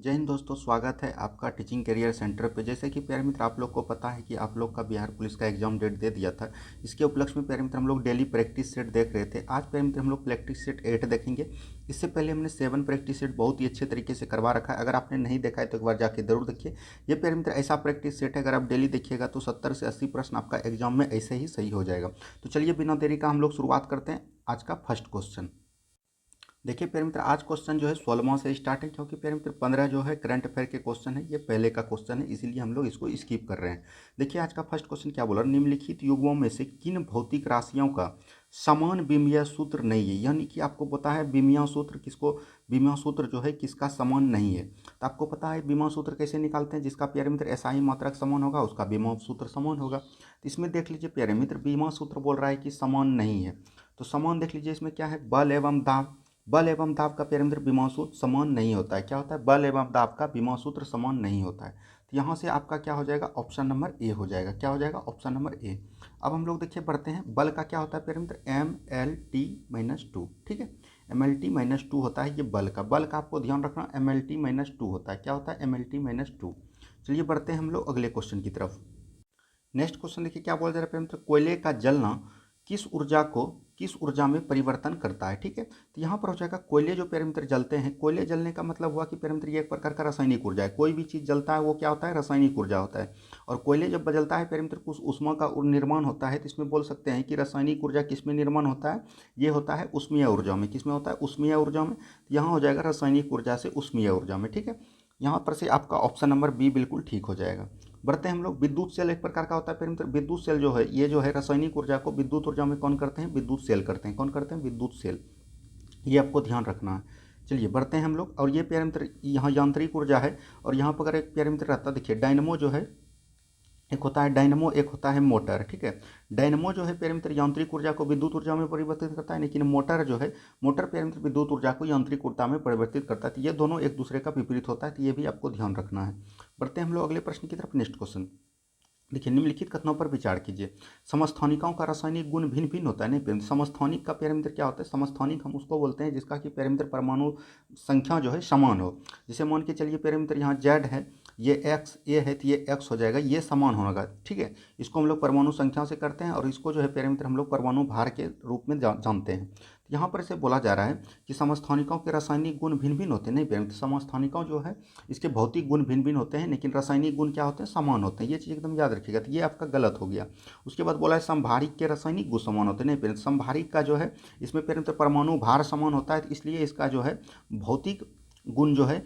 जय हिंद दोस्तों, स्वागत है आपका टीचिंग करियर सेंटर पे। जैसे कि प्यारे मित्र, आप लोग को पता है कि आप लोग का बिहार पुलिस का एग्जाम डेट दे दिया था। इसके उपलक्ष्य में प्यारे मित्र हम लोग डेली प्रैक्टिस सेट देख रहे थे। आज प्यारे मित्र हम लोग प्रैक्टिस सेट 8 देखेंगे। इससे पहले हमने 7 प्रैक्टिस सेट बहुत ही अच्छे तरीके से करवा रखा है। अगर आपने नहीं देखा है तो एक बार जाके जरूर देखिए। ये प्यारे मित्र ऐसा प्रैक्टिस सेट है, अगर आप डेली देखिएगा तो 70 से 80 प्रश्न आपका एग्जाम में ऐसे ही सही हो जाएगा। तो चलिए बिना देरी का हम लोग शुरुआत करते हैं। आज का फर्स्ट क्वेश्चन देखिए प्यारे मित्र, आज क्वेश्चन जो है 16वां से स्टार्ट है, क्योंकि प्यारे मित्र 15 जो है करंट अफेयर के क्वेश्चन है, ये पहले का क्वेश्चन है, इसीलिए हम लोग इसको स्किप कर रहे हैं। देखिए आज का फर्स्ट क्वेश्चन क्या बोला, निम्नलिखित युग्मों में से किन भौतिक राशियों का समान विमीय सूत्र नहीं है। यानी कि आपको पता है विमीय सूत्र किसको, विमीय सूत्र जो है किसका समान नहीं है। तो आपको पता है विमीय सूत्र कैसे निकालते हैं, जिसका प्यारे मित्र SI मात्रक समान होगा उसका विमीय सूत्र समान होगा। तो इसमें देख लीजिए प्यारे मित्र, विमीय सूत्र बोल रहा है कि समान नहीं है, तो समान देख लीजिए इसमें क्या है, बल एवं दाब। बल एवं दाब का प्यारे मित्र विमा सूत्र समान नहीं होता है। क्या होता है, बल एवं दाब का विमा सूत्र समान नहीं होता है। तो यहाँ से आपका क्या हो जाएगा, ऑप्शन नंबर ए हो जाएगा। क्या हो जाएगा, ऑप्शन नंबर ए। अब हम लोग देखिए बढ़ते हैं, बल का क्या होता है प्यारे मित्र, MLT-2। ठीक है, MLT-2 होता है ये बल का आपको ध्यान रखना, MLT-2 होता है। क्या होता है, MLT-2। चलिए बढ़ते हैं हम लोग अगले क्वेश्चन की तरफ। नेक्स्ट क्वेश्चन देखिए क्या बोल जा रहा है प्रेम, तो कोयले का जलना किस ऊर्जा में परिवर्तन करता है। ठीक है, तो यहाँ पर हो जाएगा कोयले जो प्यारे मित्र जलते हैं, कोयले जलने का मतलब हुआ कि प्यारे मित्र ये एक प्रकार का रासायनिक ऊर्जा है। कोई भी चीज़ जलता है वो क्या होता है, रासायनिक ऊर्जा होता है। और कोयले जब जलता है प्यारे मित्र कुछ ऊष्मा का निर्माण होता है। तो इसमें बोल सकते हैं कि रासायनिक ऊर्जा किस में निर्माण होता है, ये होता है उष्मीय ऊर्जा में। किस में होता है, उष्मीय ऊर्जा में। तो यहाँ हो जाएगा रासायनिक ऊर्जा से उष्मीय ऊर्जा में। ठीक है, यहाँ पर से आपका ऑप्शन नंबर बी बिल्कुल ठीक हो जाएगा। बढ़ते हैं हम लोग, विद्युत सेल एक प्रकार का होता है फिर मित्र। विद्युत सेल जो है ये जो है रासायनिक ऊर्जा को विद्युत ऊर्जा में कौन करते हैं, विद्युत सेल करते हैं। कौन करते हैं, विद्युत सेल। ये आपको ध्यान रखना है। चलिए बढ़ते हैं हम लोग, और ये प्यारे मित्र यहाँ यांत्रिक ऊर्जा है। और यहाँ पर अगर एक प्यारे मित्र रहता, देखिए डायनमो जो है, एक होता है डायनमो, एक होता है मोटर। ठीक है, डायनमो जो है प्यारे मित्र यांत्रिक ऊर्जा को विद्युत ऊर्जा में परिवर्तित करता है, लेकिन मोटर जो है, मोटर प्यारे मित्र विद्युत ऊर्जा को यांत्रिक ऊर्जा में परिवर्तित करता है। तो ये दोनों एक दूसरे का विपरीत होता है, तो ये भी आपको ध्यान रखना है। बढ़ते हैं हम लोग अगले प्रश्न की तरफ। नेक्स्ट क्वेश्चन देखिए, निम्नलिखित कथनों पर विचार कीजिए। समस्थानिकों का रासायनिक गुण भिन्न भिन्न होता है। नहीं प्रेम, समस्थानिक का प्यारे मित्र क्या होता है, समस्थानिक हम उसको बोलते हैं जिसका कि प्यारे मित्र परमाणु संख्या जो है समान हो। जैसे मान के चलिए प्यारे मित्र यहाँ जेड है, ये एक्स ए है, तो ये एक्स हो जाएगा, ये समान होगा। ठीक है, इसको हम लोग परमाणु संख्या से करते हैं, और इसको जो है प्यारे मित्र हम लोग परमाणु भार के रूप में जानते हैं। यहाँ पर से बोला जा रहा है कि समस्थानिकों के रासायनिक गुण भिन्न भिन्न होते हैं। नहीं प्रेम, समस्थानिकों जो है इसके भौतिक गुण भिन्न भिन्न होते हैं, लेकिन रासायनिक गुण क्या होते हैं, समान होते हैं। ये चीज़ एकदम याद रखिएगा। तो ये आपका गलत हो गया। उसके बाद बोला है संभारिक के रासायनिक गुण समान होते हैं। नहीं, संभारिक का जो है इसमें तो परमाणु भार समान होता है, तो इसलिए इसका जो है भौतिक गुण जो है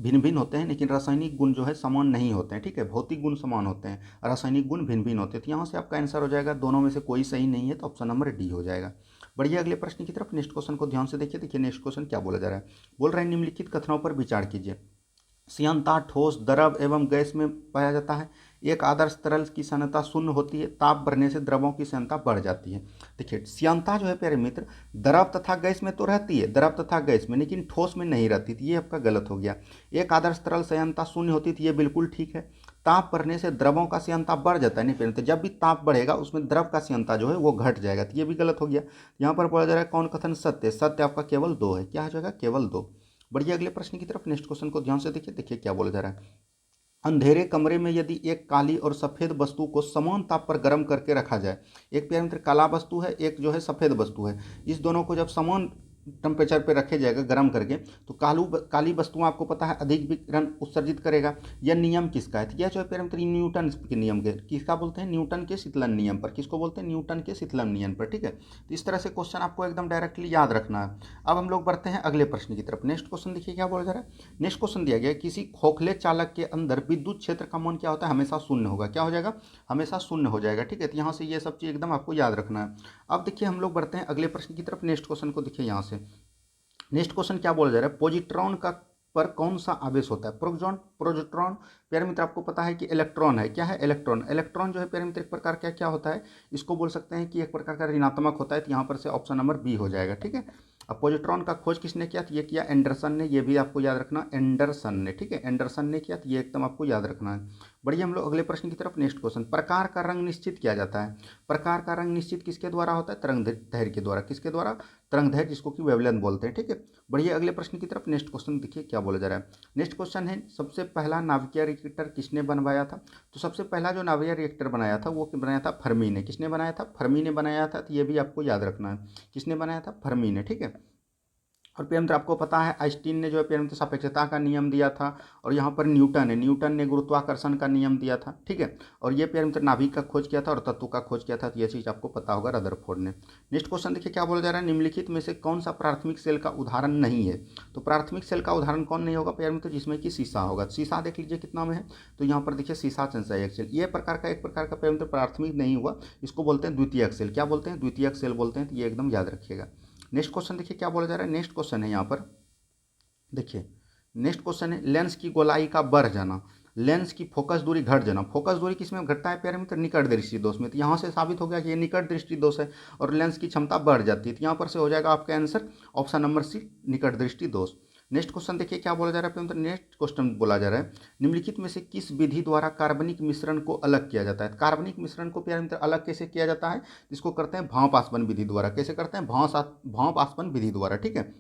भिन्न भिन्न होते हैं, लेकिन रासायनिक गुण जो है समान नहीं होते हैं। ठीक है, भौतिक गुण समान होते हैं, रासायनिक गुण भिन्न भिन्न होते हैं। तो यहाँ से आपका आंसर हो जाएगा, दोनों में से कोई सही नहीं है, तो ऑप्शन नंबर डी हो जाएगा। बढ़िए अगले प्रश्न की तरफ। नेक्स्ट क्वेश्चन को ध्यान से देखिए। देखिए नेक्स्ट क्वेश्चन क्या बोला जा रहा है, बोल रहा है निम्नलिखित कथनों पर विचार कीजिए। श्यानता ठोस, द्रव एवं गैस में पाया जाता है। एक आदर्श तरल की श्यानता शून्य होती है, ताप बढ़ने से द्रवों की श्यानता बढ़ जाती है। देखिए श्यानता जो है प्यारे मित्र द्रव तथा गैस में तो रहती है, द्रव तथा गैस में, लेकिन ठोस में नहीं रहती थी। ये आपका गलत हो गया। एक आदर्श तरल श्यानता शून्य होती थी, ये बिल्कुल ठीक है। ताप बढ़ने से द्रवों का श्यानता बढ़ जाता है। नहीं प्यारे, जब भी ताप बढ़ेगा उसमें द्रव का श्यानता जो है वो घट जाएगा, तो ये भी गलत हो गया। यहाँ पर बोला जा रहा है कौन कथन सत्य, सत्य आपका केवल 2 है। क्या हो जाएगा, केवल 2। बढ़िए अगले प्रश्न की तरफ। नेक्स्ट क्वेश्चन को ध्यान से देखिए। देखिए क्या बोला जा रहा है, अंधेरे कमरे में यदि एक काली और सफेद वस्तु को समान ताप पर गर्म करके रखा जाए, एक प्यारे मित्र काला वस्तु है, एक जो है सफेद वस्तु है, इस दोनों को जब समान टेम्परेचर पे रखे जाएगा गर्म करके, तो काली वस्तु आपको पता है अधिक विकिरण उत्सर्जित करेगा। यह नियम किसका है, तो यह जो है प्यारे मित्र न्यूटन के नियम के, किसका बोलते हैं, न्यूटन के शीतलन नियम पर। किसको बोलते हैं, न्यूटन के शीतलन नियम पर। ठीक है, तो इस तरह से क्वेश्चन आपको एकदम डायरेक्टली याद रखना है। अब हम लोग बढ़ते हैं अगले प्रश्न की तरफ। नेक्स्ट क्वेश्चन देखिए क्या बोला जा रहा है। नेक्स्ट क्वेश्चन दिया गया, किसी खोखले चालक के अंदर विद्युत क्षेत्र का मान क्या होता है, हमेशा शून्य होगा। क्या हो जाएगा, हमेशा शून्य हो जाएगा। ठीक है, तो यहाँ से ये सब चीज़ एकदम आपको याद रखना है। अब देखिए हम लोग बढ़ते हैं अगले प्रश्न की तरफ। नेक्स्ट क्वेश्चन को देखिए यहाँ से। नेक्स्ट क्वेश्चन क्या बोला जा रहा है, पॉजिट्रॉन का पर कौन सा आवेश होता है, प्रोटॉन, प्रोजेट्रॉन। प्यारे मित्र आपको पता है कि इलेक्ट्रॉन है। क्या है, इलेक्ट्रॉन। इलेक्ट्रॉन जो है प्यारे मित्र एक प्रकार का क्या होता है, इसको बोल सकते हैं कि एक प्रकार का ऋणात्मक होता है। तो यहाँ पर से ऑप्शन नंबर बी हो जाएगा। ठीक है, अब पॉजिट्रॉन का खोज किसने किया, तो ये किया एंडरसन ने। ये भी आपको याद रखना, एंडरसन ने। ठीक है, एंडरसन ने किया, तो ये एकदम आपको याद रखना है। बढ़िया, हम लोग अगले प्रश्न की तरफ। नेक्स्ट क्वेश्चन, प्रकार का रंग निश्चित किया जाता है। प्रकार का रंग निश्चित किसके द्वारा होता है? तरंग दैर्घ्य के द्वारा। किसके द्वारा? तरंग दैर्घ्य, जिसको कि वेवलेंथ बोलते हैं। ठीक है, बढ़िया, अगले प्रश्न की तरफ। नेक्स्ट क्वेश्चन देखिए क्या बोला जा रहा है। नेक्स्ट क्वेश्चन है, सबसे पहला नाभिकीय रिएक्टर किसने बनवाया था? तो सबसे पहला जो नाभिकीय रिएक्टर बनाया था वो बनाया था फर्मी ने। किसने बनाया था? फर्मी ने बनाया था। तो ये भी आपको याद रखना है, किसने बनाया था? फर्मी ने। ठीक है, और प्रियमित्र आपको पता है आइंस्टीन ने जो है प्रियमित्र सापेक्षता का नियम दिया था, और यहाँ पर न्यूटन ने गुरुत्वाकर्षण का नियम दिया था। ठीक है, और ये प्रियमित्र नाभिक का खोज किया था और तत्व का खोज किया था। तो ये चीज़ आपको पता होगा, रदरफोर्ड ने। नेक्स्ट क्वेश्चन देखिए क्या बोला जा रहा है, निम्नलिखित में से कौन सा प्राथमिक सेल का उदाहरण नहीं है? तो प्राथमिक सेल का उदाहरण कौन नहीं होगा प्रियमित्र? जिसमें कि शीशा होगा। शीशा देख लीजिए कितना में है, तो यहाँ पर देखिए शीशा सेंसाइक सेल, ये एक प्रकार का प्रियमित्र प्राथमिक नहीं हुआ, इसको बोलते हैं द्वितीयक सेल। क्या बोलते हैं? द्वितीयक सेल बोलते हैं। तो ये एकदम याद रखिएगा। नेक्स्ट क्वेश्चन देखिए क्या बोला जा रहा है। नेक्स्ट क्वेश्चन है यहाँ पर देखिए, नेक्स्ट क्वेश्चन है, लेंस की गोलाई का बढ़ जाना, लेंस की फोकस दूरी घट जाना। फोकस दूरी किसमें घटता है प्यारे मित्र? निकट दृष्टि दोष में। तो यहाँ से साबित हो गया कि ये निकट दृष्टि दोष है और लेंस की क्षमता बढ़ जाती है। तो यहाँ पर से हो जाएगा आपका आंसर ऑप्शन नंबर सी, निकट दृष्टि दोष। नेक्स्ट क्वेश्चन देखिए क्या बोला जा रहा है प्यारे मित्र। नेक्स्ट क्वेश्चन बोला जा रहा है, निम्नलिखित में से किस विधि द्वारा कार्बनिक मिश्रण को अलग किया जाता है? कार्बनिक मिश्रण को प्यारे मित्र अलग कैसे किया जाता है? इसको करते हैं भाप आसवन विधि द्वारा। कैसे करते हैं? भाप आसवन विधि द्वारा। ठीक है,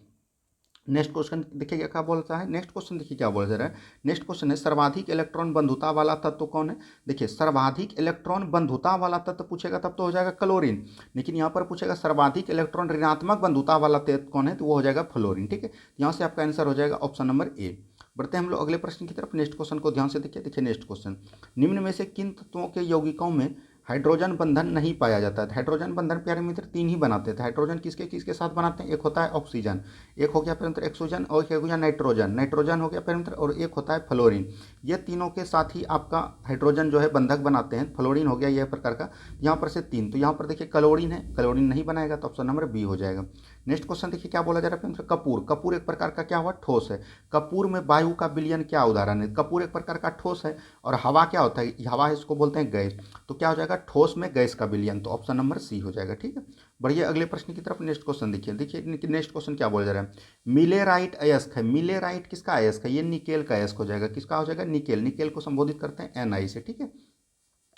नेक्स्ट क्वेश्चन देखिए क्या बोलता है। नेक्स्ट क्वेश्चन देखिए क्या बोला जा रहा है। नेक्स्ट क्वेश्चन है, सर्वाधिक इलेक्ट्रॉन बंधुता वाला तत्व कौन है? देखिए, सर्वाधिक इलेक्ट्रॉन बंधुता वाला तत्व पूछेगा तब तो हो जाएगा क्लोरीन, लेकिन यहाँ पर पूछेगा सर्वाधिक इलेक्ट्रॉन ऋणात्मक बंधुता वाला तत्व कौन है? तो वो हो जाएगा फ्लोरीन। ठीक है, यहाँ से आपका आंसर हो जाएगा ऑप्शन नंबर ए। बढ़ते हैं हम लोग अगले प्रश्न की तरफ। नेक्स्ट क्वेश्चन को ध्यान से देखिए। नेक्स्ट क्वेश्चन, निम्न में से किन तत्वों के यौगिकों में हाइड्रोजन बंधन नहीं पाया जाता है? हाइड्रोजन बंधन प्यारे मित्र तीन ही बनाते थे। हाइड्रोजन किसके किसके साथ बनाते हैं? एक होता है ऑक्सीजन, एक हो गया प्यारे मित्र ऑक्सीजन, और एक हो गया नाइट्रोजन हो गया प्यारे मित्र, और एक होता है फ्लोरीन। ये तीनों के साथ ही आपका हाइड्रोजन जो है बंधक बनाते हैं। फ्लोरीन हो गया यह प्रकार का, यहाँ पर से तीन। तो यहाँ पर देखिए क्लोरीन है, क्लोरीन नहीं बनाएगा, तो ऑप्शन नंबर बी हो जाएगा। नेक्स्ट क्वेश्चन देखिए क्या बोला जा रहा है प्यारे मित्र, कपूर। कपूर एक प्रकार का क्या हुआ? ठोस है। कपूर में वायु का विलयन क्या उदाहरण है? कपूर एक प्रकार का ठोस है, और हवा क्या होता है? हवा इसको बोलते हैं गैस। तो क्या हो जाएगा? ठोस में गैस का विलयन। तो ऑप्शन नंबर सी हो जाएगा। ठीक है, बढ़िया, अगले प्रश्न की तरफ। नेक्स्ट क्वेश्चन देखिए नेक्स्ट क्वेश्चन क्या बोला जा रहा है। मिलेराइट अयस्क है। मिलेराइट किसका अयस्क है? ये निकेल का अयस्क हो जाएगा। किसका हो जाएगा? निकेल। निकेल को संबोधित करते हैं एनआई से। ठीक है,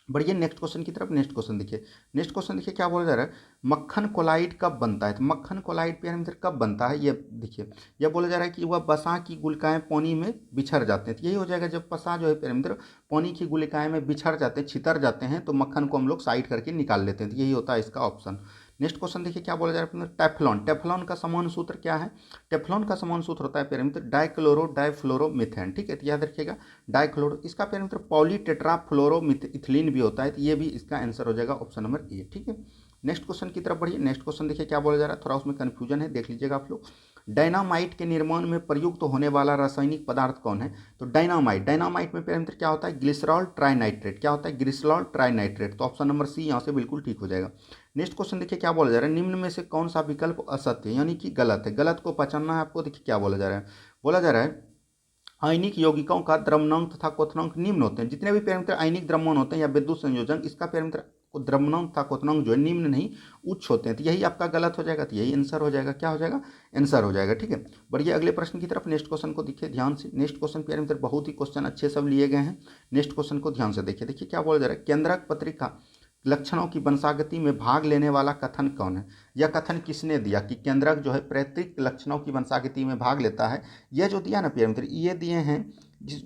बढ़िया, नेक्स्ट क्वेश्चन की तरफ। नेक्स्ट क्वेश्चन देखिए। नेक्स्ट क्वेश्चन देखिए क्या बोला जा रहा है, मक्खन कोलाइड कब बनता है? तो मक्खन कोलाइड पे मित्र कब बनता है? ये देखिए, यह बोला जा रहा है कि वह वसा की गुलिकाएं पानी में बिछड़ जाते हैं। तो यही हो जाएगा, जब वसा जो है प्यारे मित्र पानी की गुलिकाएं में बिछड़ जाते हैं, छितर जाते हैं, तो मक्खन को हम लोग साइड करके निकाल लेते हैं। तो यही होता है इसका ऑप्शन। नेक्स्ट क्वेश्चन देखिए क्या बोला जा रहा है, टेफ्लॉन। टेफ्लॉन का समान सूत्र क्या है? टेफ्लॉन का समान सूत्र होता है प्यारे मित्र डाइक्लोरो डाइफ्लोरोमिथेन। ठीक है, तो याद रखिएगा डाइक्लोरो। इसका प्यारे मित्र पॉलीटेट्राफ्लोरोमिथिलीन भी होता है। तो ये भी इसका आंसर हो जाएगा ऑप्शन नंबर ए। ठीक है, नेक्स्ट क्वेश्चन की तरफ बढ़िए। नेक्स्ट क्वेश्चन देखिए क्या बोला जा रहा है, थोड़ा उसमें कन्फ्यूजन है, देख लीजिएगा आप लोग। डायनामाइट के निर्माण में प्रयुक्त होने वाला रासायनिक पदार्थ कौन है? तो डायनामाइट में प्यारे मित्र क्या होता है? Glycerol trinitrate. क्या होता है? Glycerol trinitrate. तो ऑप्शन नंबर सी यहाँ से बिल्कुल ठीक हो जाएगा। नेक्स्ट क्वेश्चन देखिए क्या बोला जा रहा है, निम्न में से कौन सा विकल्प असत्य है, यानी कि गलत है? गलत को पहचानना है आपको। देखिए क्या बोला जा रहा है, बोला जा रहा है आयनिक यौगिकों का द्रव्यमांक तथा क्वथनांक निम्न होते हैं। जितने भी पैरामीटर आयनिक द्रव्यमान होते हैं या विद्युत संयोजन, इसका पैरामीटर द्रव्यमांक तथा क्वथनांक जो है निम्न नहीं उच्च होते हैं। तो यही आपका गलत हो जाएगा। तो यही आंसर हो जाएगा। क्या हो जाएगा? आंसर हो जाएगा। ठीक है, बढ़िए, अगले प्रश्न की तरफ। नेक्स्ट क्वेश्चन को देखिए ध्यान से। नेक्स्ट क्वेश्चन पैरामीटर बहुत ही क्वेश्चन अच्छे सब लिए गए हैं। नेक्स्ट क्वेश्चन को ध्यान से देखिए। देखिए क्या बोला जा रहा है, केंद्रक पत्रिका लक्षणों की वंशागति में भाग लेने वाला कथन कौन है? यह कथन किसने दिया कि केंद्रक जो है पैतृक लक्षणों की वंशागति में भाग लेता है? यह जो दिया ना प्रिय मित्र, ये दिए हैं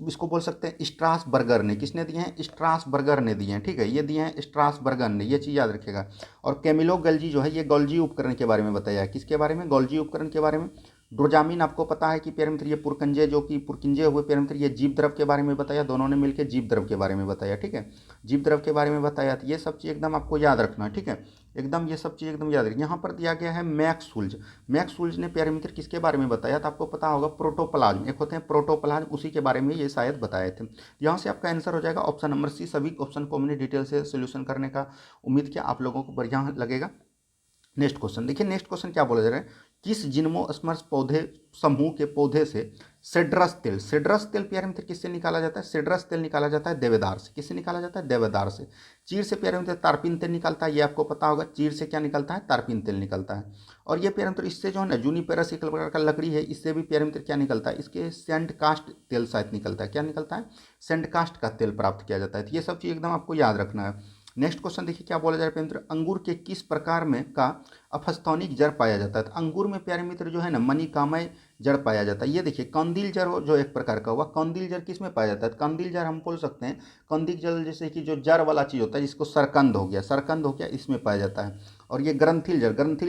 इसको बोल सकते हैं स्ट्रासबर्गर ने। किसने दिए हैं? स्ट्रासबर्गर ने दिए हैं। ठीक है, ये दिए हैं स्ट्रासबर्गर ने, ये चीज़ याद रखेगा। और कैमिलो गल्जी जो है ये गोल्जी उपकरण के बारे में बताया है। किसके बारे में? गोल्जी उपकरण के बारे में। ड्रोजामिन आपको पता है कि प्यारे मित्र ये पुरकंजे जो कि पुरकिंजे हुए प्यारे मित्र, ये जीव द्रव के बारे में बताया। दोनों ने मिलकर जीव द्रव के बारे में बताया। ठीक है, जीव द्रव के बारे में बताया। तो ये सब चीज़ एकदम आपको याद रखना है। ठीक है, एकदम ये सब चीज़ एकदम याद रखिए। यहाँ पर दिया गया है मैक्सवुल्ज। मैक्सवुल्ज ने प्यारे मित्र किसके बारे में बताया? तो आपको पता होगा प्रोटोप्लाज्म। एक होते हैं प्रोटोप्लाज्म, उसी के बारे में ये शायद बताए थे। यहाँ से आपका आंसर हो जाएगा ऑप्शन नंबर सी। सभी ऑप्शन को हमने डिटेल से सोल्यूशन करने का उम्मीद किया आप लोगों को बढ़िया लगेगा। नेक्स्ट क्वेश्चन देखिए। नेक्स्ट क्वेश्चन क्या बोला जा रहा है, किस जिम्नोस्पर्म पौधे समूह के पौधे से सिड्रस तेल प्यारे मित्र किससे निकाला जाता है? सिड्रस तेल निकाला जाता है देवदार से। किससे निकाला जाता है? देवदार से। चीड़ से प्यारे मित्र तारपीन तेल निकलता है, ये आपको पता होगा। चीड़ से क्या निकलता है? तारपीन तेल निकलता है। और ये प्यारे मित्र इससे जो है ना जूनिपेरस एक प्रकार का लकड़ी है, इससे भी प्यारे मित्र क्या निकलता है? इसके सेंट कास्ट तेल शायद निकलता है। क्या निकलता है? सेंट कास्ट का तेल प्राप्त किया जाता है। तो ये सब चीज़ एकदम आपको याद रखना है। नेक्स्ट क्वेश्चन देखिए क्या बोला जा रहा है प्यारे मित्र, अंगूर के किस प्रकार में का अपस्थौनिक जड़ पाया जाता है? तो अंगूर में प्यारे मित्र जो है ना मणिकामय जड़ पाया जाता है। ये देखिए कंदील जड़ जो एक प्रकार का हुआ, कंदील जड़ किस में पाया जाता है? कंदील जड़ हम बोल सकते हैं कंदील जड़ जैसे कि जो जड़ वाला चीज़ होता है जिसको सरकंद हो गया, सरकंद हो गया, इसमें पाया जाता है। और ये ग्रंथिल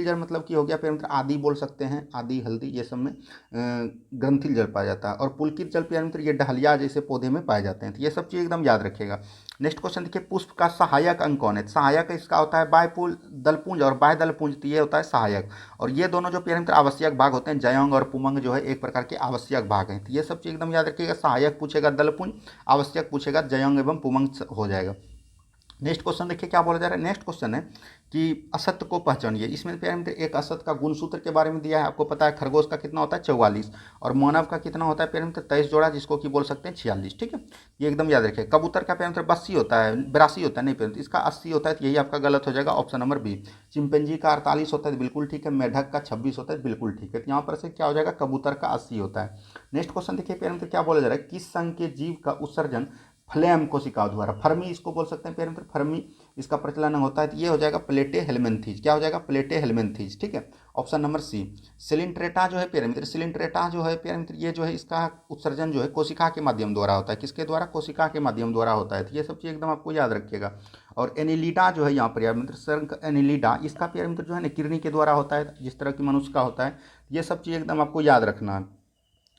जड़ मतलब कि हो गया प्यारे मित्र आदि बोल सकते हैं, आदि हल्दी ये सब में ग्रंथिल जड़ पाया जाता है। और पुलकित जल प्यारे मित्र ये डहलिया जैसे पौधे में पाए जाते हैं। तो ये सब चीज़ एकदम याद रखिएगा। नेक्स्ट क्वेश्चन देखिए पुष्प का सहायक अंग कौन है? सहायक इसका होता है बायपुल दलपुंज और बाय दलपुंज, तो ये होता है सहायक। और ये दोनों जो प्यारे मित्र आवश्यक भाग होते हैं, जयंग और पुमंग जो है एक प्रकार के आवश्यक भाग हैं। तो ये सब चीज़ एकदम याद रखिएगा। सहायक पूछेगा दलपुंज, आवश्यक पूछेगा जयंग एवं पुमंग हो जाएगा। नेक्स्ट क्वेश्चन देखिए क्या बोला जा रहा है। नेक्स्ट क्वेश्चन है कि असत्य को पहचानिए। इसमें प्यारे मित्र एक असत्य का गुणसूत्र के बारे में दिया है। आपको पता है खरगोश का कितना होता है? 44। और मानव का कितना होता है प्यारे मित्र? 23 जोड़ा, जिसको कि बोल सकते हैं 46। ठीक है, ये एकदम याद रखिए। कबूतर का प्यारे मित्र 82 होता है, 82 होता है, नहीं प्यारे मित्र इसका 80 होता है। तो यही आपका गलत हो जाएगा, ऑप्शन नंबर बी। चिंपैंजी का 48 होता है, बिल्कुल ठीक है। मेढक का 26 होता है, बिल्कुल ठीक है। तो यहाँ पर से क्या हो जाएगा? कबूतर का 80 होता है। नेक्स्ट क्वेश्चन देखिए प्यारे मित्र क्या बोला जा रहा है, किस संघ के जीव का उत्सर्जन फ्लेम कोशिकाओं द्वारा, फर्मी इसको बोल सकते हैं प्यारे मित्र, फर्मी इसका प्रचलन होता है। तो ये हो जाएगा प्लेटे हेलमेंथीज। क्या हो जाएगा? प्लेटे हेलमेंथीज। ठीक है, ऑप्शन नंबर सी। सिलिंट्रेटा जो है प्यारे मित्र, सिलिंट्रेटा जो है प्यारे मित्र ये जो है इसका उत्सर्जन जो है कोशिका के माध्यम द्वारा होता है। किसके द्वारा? कोशिका के माध्यम द्वारा होता है। तो ये सब चीज़ एकदम आपको याद रखिएगा। और एनिलीडा जो है यहाँ पर प्यारे मित्र शंख एनिलीडा, इसका प्यारे मित्र जो है ना किडनी के द्वारा होता है, जिस तरह की मनुष्य का होता है। ये सब चीज़ एकदम आपको याद रखना है।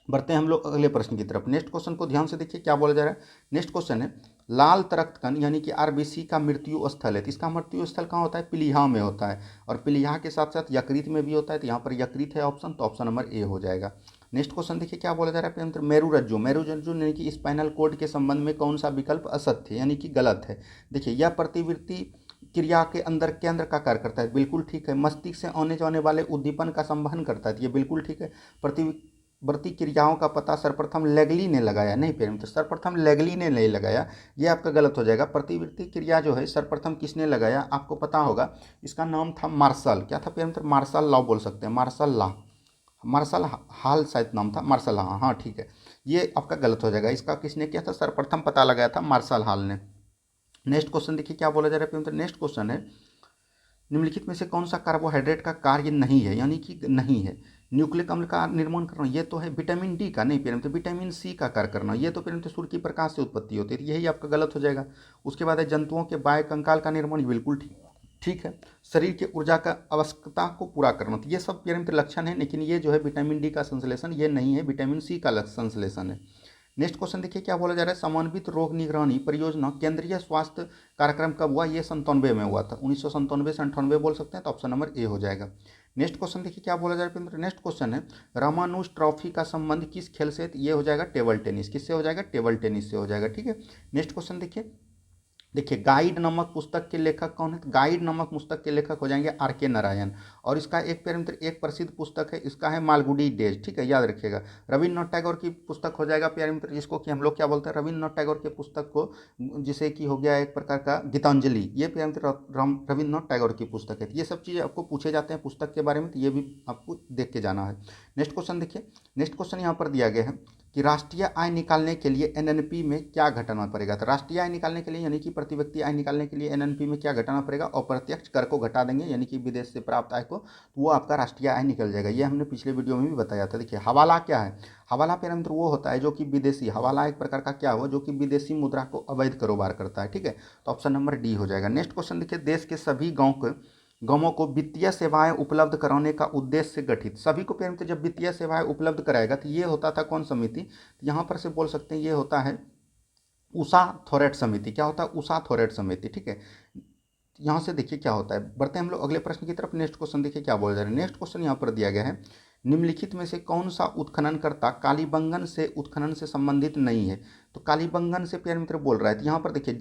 बढ़ते हैं हम लोग अगले प्रश्न की तरफ। नेक्स्ट क्वेश्चन को ध्यान से देखिए क्या बोला जा रहा है। नेक्स्ट क्वेश्चन है लाल तरक्त कण यानी कि आरबीसी का मृत्यु स्थल है। तो इसका मृत्यु स्थल कहाँ होता है? पीलिया में होता है। और पीलिया के साथ साथ यकृत में भी होता है। तो यहाँ पर यकृत है ऑप्शन, तो ऑप्शन नंबर ए हो जाएगा। नेक्स्ट क्वेश्चन देखिए क्या बोला जा रहा है। मेरुरज्जु, मेरुरज्जु यानी कि स्पाइनल कोड के संबंध में कौन सा विकल्प असत्य यानी कि गलत है? देखिए यह प्रतिवृत्ति क्रिया के अंदर केंद्र का कार्य करता है, बिल्कुल ठीक है। मस्तिष्क से आने जाने वाले उद्दीपन का संवहन करता है, ये बिल्कुल ठीक है। प्रतिवर्ती क्रियाओं का पता सर्वप्रथम लेगली ने लगाया, नहीं प्यारे मित्र सर्वप्रथम लेगली ने नहीं लगाया, ये आपका गलत हो जाएगा। प्रतिवर्ती क्रिया जो है सर्वप्रथम किसने लगाया? आपको पता होगा, इसका नाम था मार्शल। क्या था प्यारे मित्र? मार्शल लॉ बोल सकते हैं, मार्शल लॉ, मार्शल हाल शायद नाम था, मार्शल लॉ। हाँ ठीक है, ये आपका गलत हो जाएगा। इसका किसने किया था? सर्वप्रथम पता लगाया था मार्शल हाल ने। नेक्स्ट क्वेश्चन देखिए क्या बोला जा रहा है प्यारे मित्र। नेक्स्ट क्वेश्चन है निम्नलिखित में से कौन सा कार्बोहाइड्रेट का कार्य नहीं है यानी कि नहीं है? न्यूक्लिक अम्ल का निर्माण करना, ये तो है विटामिन डी का, नहीं प्यारे मित्र विटामिन सी का कार्य करना, ये तो प्यारे मित्र सूर्य की प्रकाश से उत्पत्ति होती है, यही आपका गलत हो जाएगा। उसके बाद है जंतुओं के बाह्य कंकाल का निर्माण, बिल्कुल ठीक ठीक है। शरीर के ऊर्जा का आवश्यकता को पूरा करना, तो ये सब प्यारे मित्र लक्षण है, लेकिन ये जो है विटामिन डी का संश्लेषण ये नहीं है, विटामिन सी का संश्लेषण है। नेक्स्ट क्वेश्चन देखिए क्या बोला जा रहा है। समन्वित रोग निगरानी परियोजना केंद्रीय स्वास्थ्य कार्यक्रम कब हुआ? ये 97 में हुआ था, 1997 से 98 बोल सकते हैं, तो ऑप्शन नंबर ए हो जाएगा। नेक्स्ट क्वेश्चन देखिए क्या बोला जा रहा है। नेक्स्ट क्वेश्चन है रामानुज ट्रॉफी का संबंध किस खेल से? ये हो जाएगा टेबल टेनिस। किससे हो जाएगा? टेबल टेनिस से हो जाएगा। ठीक है, नेक्स्ट क्वेश्चन देखिए गाइड नामक पुस्तक के लेखक कौन है? गाइड नामक पुस्तक के लेखक हो जाएंगे आर के नारायण। और इसका एक प्यारे मित्र एक प्रसिद्ध पुस्तक है, इसका है मालगुडी डेज। ठीक है, याद रखिएगा। रविन्द्रनाथ टैगोर की पुस्तक हो जाएगा प्यारे मित्र, जिसको कि हम लोग क्या बोलते हैं, रविन्द्रनाथ टैगोर के पुस्तक को, जिसे कि हो गया एक प्रकार का गीतांजलि, ये प्यारे मित्र रविन्द्रनाथ टैगोर की पुस्तक है। ये सब चीज़ें आपको पूछे जाते हैं पुस्तक के बारे में, तो ये भी आपको देख के जाना है। नेक्स्ट क्वेश्चन देखिए, नेक्स्ट क्वेश्चन यहाँ पर दिया गया है कि राष्ट्रीय आय निकालने के लिए एनएनपी में क्या घटाना पड़ेगा? तो राष्ट्रीय आय निकालने के लिए यानी कि प्रति व्यक्ति आय निकालने के लिए एनएनपी में क्या घटाना पड़ेगा? अप्रत्यक्ष कर को घटा देंगे, यानी कि विदेश से प्राप्त आय को, तो वो आपका राष्ट्रीय आय निकल जाएगा। ये हमने पिछले वीडियो में भी बताया था। देखिए हवाला क्या है? हवाला प्यारे मित्र वो होता है जो कि विदेशी, हवाला एक प्रकार का क्या हो, जो कि विदेशी मुद्रा को अवैध कारोबार करता है। ठीक है, तो ऑप्शन नंबर डी हो जाएगा। नेक्स्ट क्वेश्चन देखिए, देश के सभी गांवों को वित्तीय सेवाएं उपलब्ध कराने का उद्देश्य से गठित, सभी को प्यारे मित्र जब वित्तीय सेवाएं उपलब्ध कराएगा तो ये होता था कौन समिति? तो यहाँ पर से बोल सकते हैं ये होता है उषा थोरेट समिति। क्या होता है? उषा थोरेट समिति। ठीक है, यहाँ से देखिए क्या होता है। बढ़ते हैं हम लोग अगले प्रश्न की तरफ। नेक्स्ट क्वेश्चन देखिए क्या बोला जा रहा है। नेक्स्ट क्वेश्चन यहाँ पर दिया गया है, निम्नलिखित में से कौन सा उत्खननकर्ता कालीबंगन से उत्खनन से संबंधित नहीं है? तो कालीबंगन से प्यारे मित्र बोल रहा है, तो यहाँ पर देखिए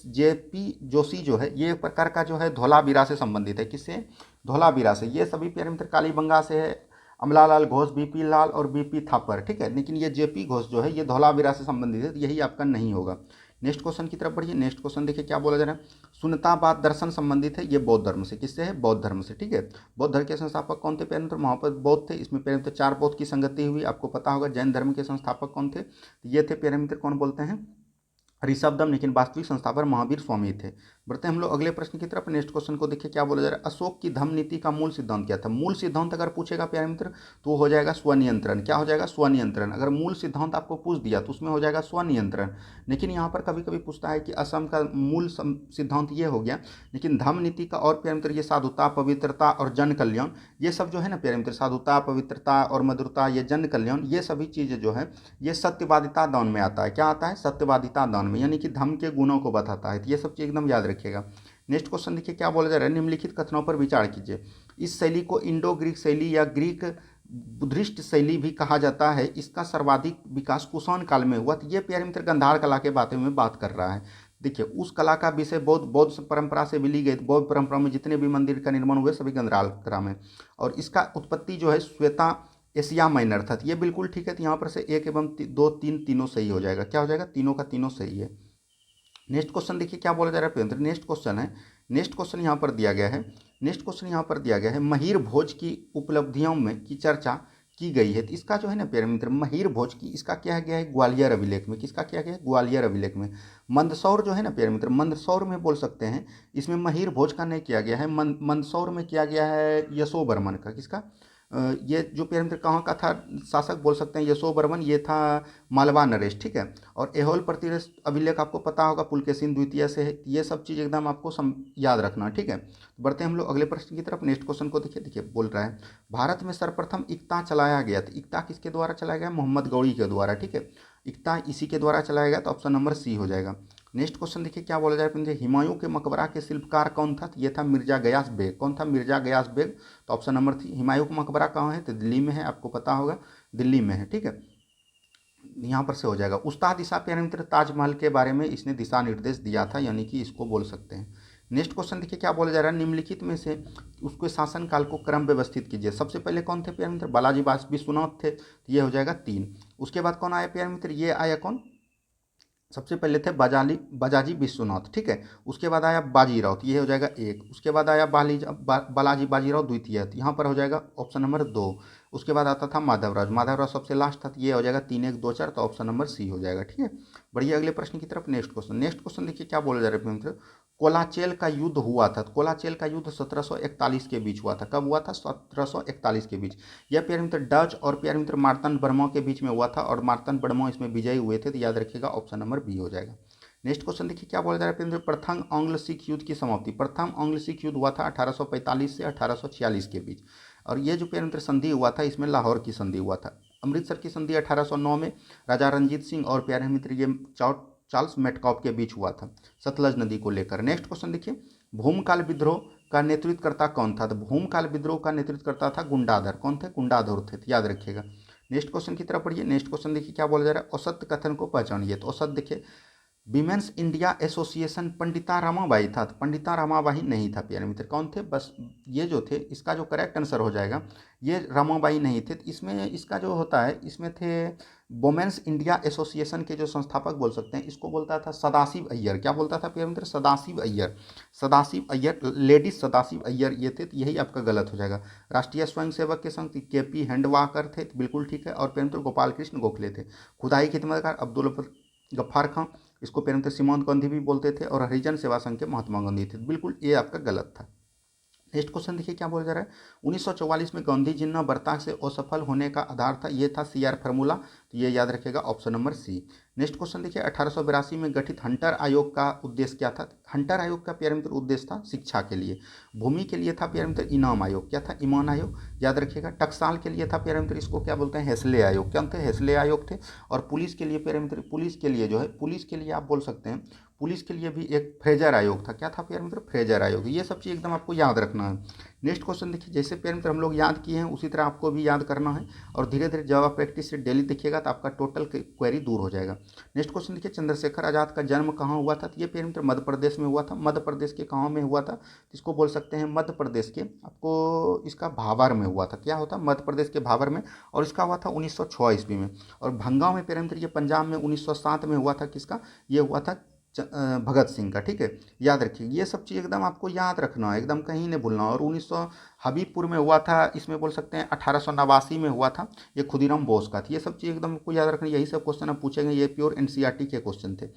जेपी जोशी जो है ये एक प्रकार का जो है धौलावीरा से संबंधित है। किससे? धौलावीरा से। ये सभी प्यारे मित्र कालीबंगा से है, अमलालाल घोष, बीपी लाल और बीपी थापर, ठीक है। लेकिन ये जेपी घोष जो है ये धौलावीरा से संबंधित है, यही आपका नहीं होगा। नेक्स्ट क्वेश्चन की तरफ बढ़िए। नेक्स्ट क्वेश्चन देखिए क्या बोला जा रहा है। सुनताबाद दर्शन संबंधित है, ये बौद्ध धर्म से, किससे है, बौद्ध धर्म से, ठीक है। बौद्ध धर्म के संस्थापक कौन थे, पहले तो महापद बौद्ध थे, इसमें पहले तो 4 बौद्ध की संगति हुई, आपको पता होगा। जैन धर्म के संस्थापक कौन थे, ये थे प्यारे मित्र, कौन बोलते हैं, ऋषभदम, लेकिन वास्तविक संस्थापक महावीर स्वामी थे। बढ़ते हैं हम लोग अगले प्रश्न की तरफ। नेक्स्ट क्वेश्चन को देखिए क्या बोला जा रहा है। अशोक की धम्म नीति का मूल सिद्धांत क्या था। मूल सिद्धांत अगर पूछेगा प्यारे मित्र तो हो जाएगा स्वनियंत्रण। क्या हो जाएगा, स्वनियंत्रण। अगर मूल सिद्धांत आपको पूछ दिया तो उसमें हो जाएगा स्वनियंत्रण। लेकिन यहाँ पर कभी कभी पूछता है कि असम का मूल सिद्धांत ये हो गया, लेकिन धम्म नीति का और प्यारे मित्र ये साधुता, पवित्रता और जन कल्याण, ये सब जो है ना प्यारे मित्र, साधुता, पवित्रता और मधुरता, ये जन कल्याण, ये सभी चीज़ें जो है ये सत्यवादिता दान में आता है। क्या आता है, सत्यवादिता दान में, यानी कि धम्म के गुणों को बताता है। तो ये सब चीज़ एकदम याद रखिएगा। नेक्स्ट क्वेश्चन देखिए क्या बोला जा रहा है। निम्नलिखित कथनों पर विचार कीजिए। इस शैली को इंडो ग्रीक शैली या ग्रीक बुद्धिस्ट शैली भी कहा जाता है। इसका सर्वाधिक विकास कुषाण काल में हुआ। तो ये प्यारे मित्र गांधार कला के बारे में बात कर रहा है। देखिए उस कला का विषय बौद्ध परंपरा से मिली गई। बौद्ध परंपरा में जितने भी मंदिर का निर्माण हुए सभी गांधार कला में, और इसका उत्पत्ति जो है श्वेता एशिया माइनर था। ये बिल्कुल ठीक है। तो यहाँ पर से 1 एवं 2 3 तीनों सही हो जाएगा। क्या हो जाएगा, तीनों का तीनों सही है। नेक्स्ट क्वेश्चन देखिए क्या बोला जा रहा है प्रियंत्र। नेक्स्ट क्वेश्चन है, नेक्स्ट क्वेश्चन यहाँ पर दिया गया है। नेक्स्ट क्वेश्चन यहाँ पर दिया गया है, महीर भोज की उपलब्धियों में की चर्चा की गई है। तो इसका जो है ना प्यारे मित्र, महीर भोज की, इसका क्या गया है, ग्वालियर अभिलेख में। किसका किया गया है, ग्वालियर अभिलेख में। मंदसौर जो है ना प्यारे मित्र, मंदसौर में बोल सकते हैं, इसमें महीर भोज का नहीं किया गया है। मंदसौर में किया गया है यशोवर्मन का। किसका, ये जो प्यारे मित्र कहाँ का था शासक बोल सकते हैं, यशोवर्मन, ये था मालवा नरेश, ठीक है। और एहोल प्रतिवेश अभिलेख आपको पता होगा पुलकेशिन द्वितीय से है। ये सब चीज़ एकदम आपको याद रखना, ठीक है। बढ़ते हैं हम लोग अगले प्रश्न की तरफ। नेक्स्ट क्वेश्चन को देखिए। देखिए बोल रहा है, भारत में सर्वप्रथम इक्ता चलाया गया। तो इक्ता किसके द्वारा चलाया गया, मोहम्मद गौरी के द्वारा, ठीक है। इक्ता इसी के द्वारा चलाया गया, तो ऑप्शन नंबर सी हो जाएगा। नेक्स्ट क्वेश्चन देखिए क्या बोला जाए। हुमायूं के मकबरा के शिल्पकार कौन था, तो ये था मिर्जा गयास बेग। कौन था, मिर्जा गयास बेग। तो ऑप्शन नंबर थी। हुमायूं का मकबरा कहाँ है, तो दिल्ली में है, आपको पता होगा, दिल्ली में है, ठीक है। यहाँ पर से हो जाएगा। उस्ताद ईसा प्यारे मित्र ताजमहल के बारे में इसने दिशा निर्देश दिया था, यानी कि इसको बोल सकते हैं। नेक्स्ट क्वेश्चन देखिए क्या बोला जा रहा है। निम्नलिखित में से उसके शासनकाल को क्रम व्यवस्थित कीजिए। सबसे पहले कौन थे प्यारे मित्र, बालाजी विश्वनाथ थे, तो ये हो जाएगा 3। उसके बाद कौन आया प्यारे मित्र, ये आया कौन, सबसे पहले थे बाजाजी विश्वनाथ, ठीक है। उसके बाद आया बाजीराव, तो ये हो जाएगा 1। उसके बाद आया बालाजी बाजीराव द्वितीय, तो यहाँ पर हो जाएगा ऑप्शन नंबर 2। उसके बाद आता था माधवराज, माधवराव सबसे लास्ट था, तो ये हो जाएगा 3 1 2 4, तो ऑप्शन नंबर सी हो जाएगा, ठीक है। बढ़िए अगले प्रश्न की तरफ। Next question. नेक्स्ट क्वेश्चन देखिए क्या बोला जा रहा है मित्र। कोलाचेल का युद्ध हुआ था। तो कोलाचेल का युद्ध 1741 के बीच हुआ था। कब हुआ था, 1741 के बीच। यह प्यारे मित्र डच और प्यारे मित्र मार्तन वर्मा के बीच में हुआ था, और मार्तन वर्मा इसमें विजयी हुए थे। तो याद रखिएगा ऑप्शन नंबर बी हो जाएगा। नेक्स्ट क्वेश्चन देखिए क्या बोला जा रहा है। प्रथम आंग्ल सिख युद्ध की समाप्ति। प्रथम आंग्ल सिख युद्ध हुआ था 1845 से 1846 के बीच, और ये जो प्यारे मित्र संधि हुआ था, इसमें लाहौर की संधि हुआ था। अमृतसर की संधि 1809 में राजा रंजीत सिंह और प्यारे मित्र ये चार्ल्स मेटकॉफ के बीच हुआ था, सतलज नदी को लेकर। नेक्स्ट क्वेश्चन देखिए, भूमकाल विद्रोह का नेतृत्वकर्ता कौन था। तो भूमकाल विद्रोह का नेतृत्वकर्ता था गुंडाधर। कौन थे, गुंडाधर थे, याद रखिएगा। नेक्स्ट क्वेश्चन की तरफ पढ़िए। नेक्स्ट क्वेश्चन देखिए क्या बोला जा रहा है। औसत कथन को पहचानिए। तो औसत देखिए, women's India association Pandita Ramabai था। तो पंडिता रमाबाई नहीं था प्यारे मित्र। कौन थे, बस ये जो थे, इसका जो करेक्ट आंसर हो जाएगा, ये रमाबाई नहीं थे। तो इसमें इसका जो होता है, इसमें थे वुमेन्स इंडिया एसोसिएशन के जो संस्थापक बोल सकते हैं, इसको बोलता था सदाशिव अय्यर। क्या बोलता था प्यारे मित्र, सदाशिव अय्यर। सदाशिव अय्यर, लेडीज सदाशिव अय्यर ये थे। तो यही आपका गलत हो जाएगा। राष्ट्रीय स्वयंसेवक के संघ केपी हैंडवाकर थे, तो बिल्कुल ठीक है। और प्यारे मित्र गोपाल कृष्ण गोखले थे। खुदाई खिदमतकार अब्दुल गफ्फार खां, इसको प्यारे मित्र सीमांत गांधी भी बोलते थे, और हरिजन सेवा संघ के महात्मा गांधी थे। बिल्कुल ये आपका गलत था। नेक्स्ट क्वेश्चन देखिए क्या बोला जा रहा है। 1944 में गांधी जिन्ना बर्ता से असफल होने का आधार था, ये था सीआर फार्मूला। तो ये याद रखेगा option number C. Next question देखिए, 1882 में गठित हंटर आयोग का उद्देश्य क्या था। हंटर आयोग का प्यारे मित्र उद्देश्य था शिक्षा के लिए। भूमि के लिए था प्यारे मित्र इनाम आयोग। क्या था, ईमान आयोग, याद रखिएगा। टकसाल के लिए था प्यारे मित्र, इसको क्या बोलते हैं, हेस्ले आयोग। क्या थे, हेस्ले आयोग थे। और पुलिस के लिए प्यारे मित्र, पुलिस के लिए जो है, पुलिस के लिए आप बोल सकते हैं, पुलिस के लिए भी एक फ्रेजर आयोग था। क्या था प्यारे मित्र, फ्रेजर आयोग। ये सब चीज़ एकदम आपको याद रखना है। नेक्स्ट क्वेश्चन देखिए, जैसे प्यारे मित्र हम लोग याद किए हैं उसी तरह आपको भी याद करना है और धीरे धीरे जब आप प्रैक्टिस से डेली देखिएगा तो आपका टोटल क्वेरी दूर हो जाएगा। नेक्स्ट क्वेश्चन देखिए, चंद्रशेखर आजाद का जन्म कहाँ हुआ था? तो ये प्यारे मित्र मध्य प्रदेश में हुआ था। मध्य प्रदेश के कहाँ में हुआ था? इसको बोल सकते हैं मध्य प्रदेश के, आपको इसका भावर में हुआ था। क्या होता? मध्य प्रदेश के भावर में, और इसका हुआ था 1906 ईस्वी में। और भंगाव में प्यारे मित्र ये पंजाब में 1907 में हुआ था। किसका? ये हुआ था भगत सिंह का। ठीक है, याद रखिए ये सब चीज़ एकदम आपको याद रखना है, एकदम कहीं नहीं भूलना। और 1900 हबीबपुर में हुआ था, इसमें बोल सकते हैं 1889 में हुआ था, ये खुदीराम बोस का था। ये सब चीज़ एकदम आपको याद रखना, यही सब क्वेश्चन आप पूछेंगे, ये प्योर एनसीईआरटी के क्वेश्चन थे।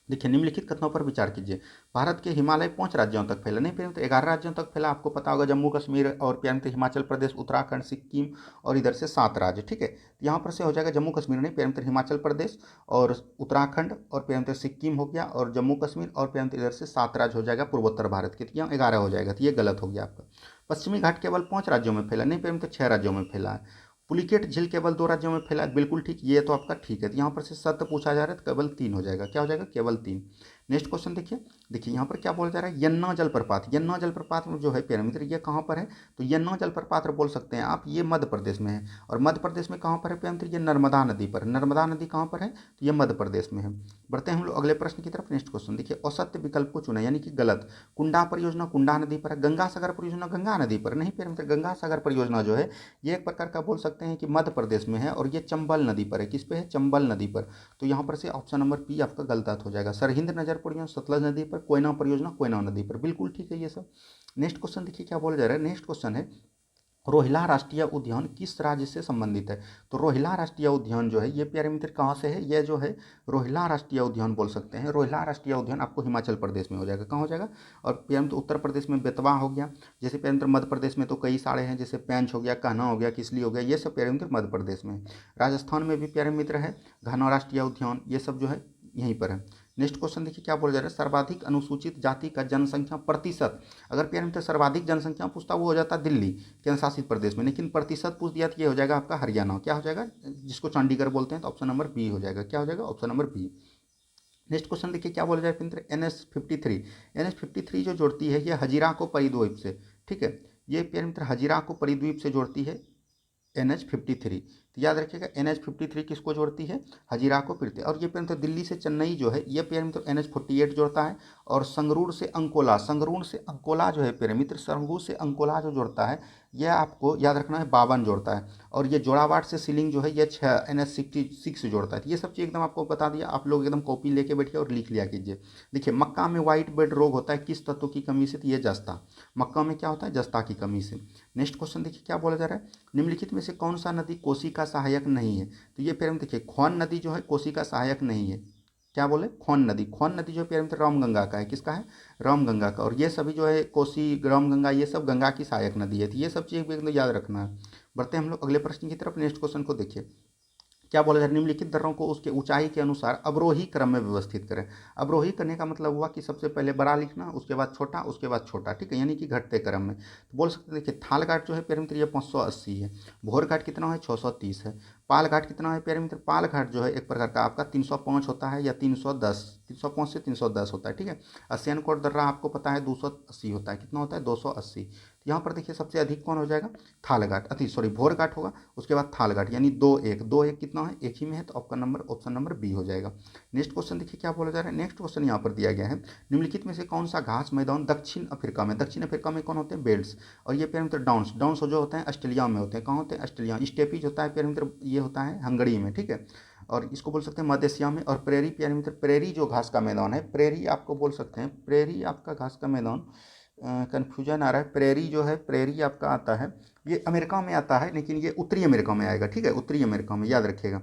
देखिए, निम्नलिखित कथनों पर विचार कीजिए। भारत के हिमालय 5 राज्यों तक फैला, नहीं प्यारे मित्र 11 राज्यों तक फैला। आपको पता होगा जम्मू कश्मीर और प्यारे मित्र हिमाचल प्रदेश, उत्तराखंड, सिक्किम और इधर से 7 राज्य। ठीक है, तो यहाँ पर से हो जाएगा जम्मू कश्मीर, नहीं प्यारे मित्र हिमाचल प्रदेश और उत्तराखंड और प्यारे मित्र सिक्किम हो गया, और जम्मू कश्मीर और प्यारे मित्र इधर से 7 राज्य हो जाएगा पूर्वोत्तर भारत के। तो यहाँ 11 हो जाएगा, तो ये गलत हो गया आपका। पश्चिमी घाट केवल 5 राज्यों में फैला, नहीं प्यारे मित्र 6 राज्यों में फैला है। पुलिकेट झील केवल 2 राज्यों में फैला है, बिल्कुल ठीक, ये तो आपका ठीक है। तो यहाँ पर से सत्य पूछा जा रहा है तो केवल 3 हो जाएगा। क्या हो जाएगा? केवल 3। नेक्स्ट क्वेश्चन देखिए, देखिए यहाँ पर क्या बोला जा रहा है? यन्ना जलप्रपात। यन्ना जलप्रपात में जो है प्यारे मित्र ये कहाँ पर है? तो यन्ना जलप्रपात बोल सकते हैं आप, ये मध्य प्रदेश में है। और मध्य प्रदेश में कहाँ पर है प्यारे मित्र? ये नर्मदा नदी पर। नर्मदा नदी कहाँ पर है? तो ये मध्य प्रदेश में है। बढ़ते हैं हम लोग अगले प्रश्न की तरफ। नेक्स्ट क्वेश्चन देखिए, असत्य विकल्प को चुना, यानी कि गलत। कुंडा परियोजना कुंडा नदी पर है, गंगा सागर परियोजना गंगा नदी पर नहीं प्यारे मित्र। गंगा सागर परियोजना जो है ये एक प्रकार का बोल सकते हैं कि मध्य प्रदेश में है, और ये चंबल नदी पर है। किस पे है? चंबल नदी पर। तो यहाँ पर से ऑप्शन नंबर बी आपका गलत हो जाएगा। सरहिंद नजर परियोजना सतलज नदी पर, कोयना परियोजना कोयना नदी पर, बिल्कुल ठीक है ये सब। नेक्स्ट क्वेश्चन देखिए क्या बोला जा रहा है। नेक्स्ट क्वेश्चन है, रोहिला राष्ट्रीय उद्यान किस राज्य से संबंधित है? तो रोहिला राष्ट्रीय उद्यान जो है ये प्यारे मित्र कहाँ से है? ये जो है रोहिला राष्ट्रीय उद्यान बोल सकते हैं। रोहिला राष्ट्रीय उद्यान आपको हिमाचल प्रदेश में हो जाएगा। कहाँ हो जाएगा? और प्यारे मित्र उत्तर प्रदेश में बेतवा हो गया। जैसे प्यारे मित्र मध्य प्रदेश में तो कई सारे हैं, जैसे पेंच हो गया, कहना हो गया, किसली हो गया, ये सब प्यारे मित्र मध्य प्रदेश में है। राजस्थान में भी प्यारे मित्र है घना राष्ट्रीय उद्यान, ये सब जो है यहीं पर है। नेक्स्ट क्वेश्चन देखिए क्या बोला जा रहा है, सर्वाधिक अनुसूचित जाति का जनसंख्या प्रतिशत। अगर प्यारे मित्र सर्वाधिक जनसंख्या पूछता वो हो जाता दिल्ली केंद्र शासित प्रदेश में, लेकिन प्रतिशत पूछ दिया तो ये हो जाएगा आपका हरियाणा। क्या हो जाएगा? जिसको चंडीगढ़ बोलते हैं, तो ऑप्शन नंबर बी हो जाएगा। क्या हो जाएगा? Option number B. Next question देखिए क्या बोला जाए मित्र, NH53। NH53 जो जोड़ती है ये हजीरा को परिद्वीप से। ठीक है, ये प्यारे मित्र हजीरा को परिद्वीप से जोड़ती है NH53। तो याद रखिएगा NH53 किसको जोड़ती है? हजीरा को पीड़ित। और ये प्यारे मित्र दिल्ली से चेन्नई जो है ये प्यारे मित्र NH48 जोड़ता है। और संगरूर से अंकोला, संगरूर से अंकोला जो है प्यारे मित्र, संगरूर से अंकोला जो जोड़ता है यह आपको याद रखना है 52 जोड़ता है। और ये जोड़ावाट से सीलिंग जो है ये 6 NH66 जोड़ता है। तो ये सब चीज़ एकदम आपको बता दिया, आप लोग एकदम कॉपी लेके बैठिए और लिख लिया कीजिए। देखिए मक्का में व्हाइट बेड रोग होता है किस तत्व की कमी से? तो ये जस्ता। मक्का में क्या होता है? जस्ता की कमी से। नेक्स्ट क्वेश्चन देखिए क्या बोला जा रहा है, निम्नलिखित में से कौन सा नदी कोसी का सहायक नहीं है? तो ये प्यारे मित्र देखिए खोन नदी जो है कोसी का सहायक नहीं है। क्या बोले? खोन नदी। खोन नदी जो प्यारे मित्र रामगंगा का है। किसका है? रामगंगा का। और ये सभी जो है कोसी, रामगंगा, ये सब गंगा की सहायक नदी है। तो ये सब चीज़ भी एकदम याद रखना है। बढ़ते हैं हम लोग अगले प्रश्न की तरफ। नेक्स्ट क्वेश्चन को देखिए क्या बोला जाए, निम्नलिखित दर्रों को उसके ऊंचाई के अनुसार अवरोही क्रम में व्यवस्थित करें। अवरोही करने का मतलब हुआ कि सबसे पहले बड़ा लिखना, उसके बाद छोटा, उसके बाद छोटा। ठीक है, यानी कि घटते क्रम में। तो बोल सकते हैं देखिए थाल घाट जो है प्यारे मित्र ये 580 है। भोर घाट कितना है? 630 है। पाल घाट कितना है प्यारे मित्र? पाल घाट जो है एक प्रकार का आपका 305 होता है या 310, 305 से 310 होता है। ठीक है, अस्सियनकोट दर्रा आपको पता है 280 होता है। कितना होता है? 280। यहाँ पर देखिए सबसे अधिक कौन हो जाएगा? थाल घाट, सॉरी भोर घाट होगा, उसके बाद थाल घाट, यानी 2 1 कितना है? एक ही में है, तो ऑप्शन नंबर बी हो जाएगा। नेक्स्ट क्वेश्चन देखिए क्या बोला जा रहा है। नेक्स्ट क्वेश्चन यहाँ पर दिया गया है, निम्नलिखित में से कौन सा घास मैदान दक्षिण अफ्रीका में? दक्षिण अफ्रीका में कौन होते हैं? बेल्ट्स। और ये प्यारे मित्र डाउन्स, डाउन्स जो होते हैं ऑस्ट्रेलिया में होते हैं। कहाँ होते हैं? ऑस्ट्रेलिया। स्टेपीज होता है प्यारे मित्र ये होता है हंगरी में। ठीक है, और इसको बोल सकते हैं मध्य एशिया में। और प्रेरी प्यारे मित्र, प्रेरी जो घास का मैदान है, प्रेरी आपको बोल सकते हैं, प्रेरी आपका घास का मैदान, कन्फ्यूजन आ रहा है। प्रेरी जो है, प्रेरी आपका आता है, ये अमेरिका में आता है, लेकिन ये उत्तरी अमेरिका में आएगा। ठीक है, उत्तरी अमेरिका में, याद रखिएगा,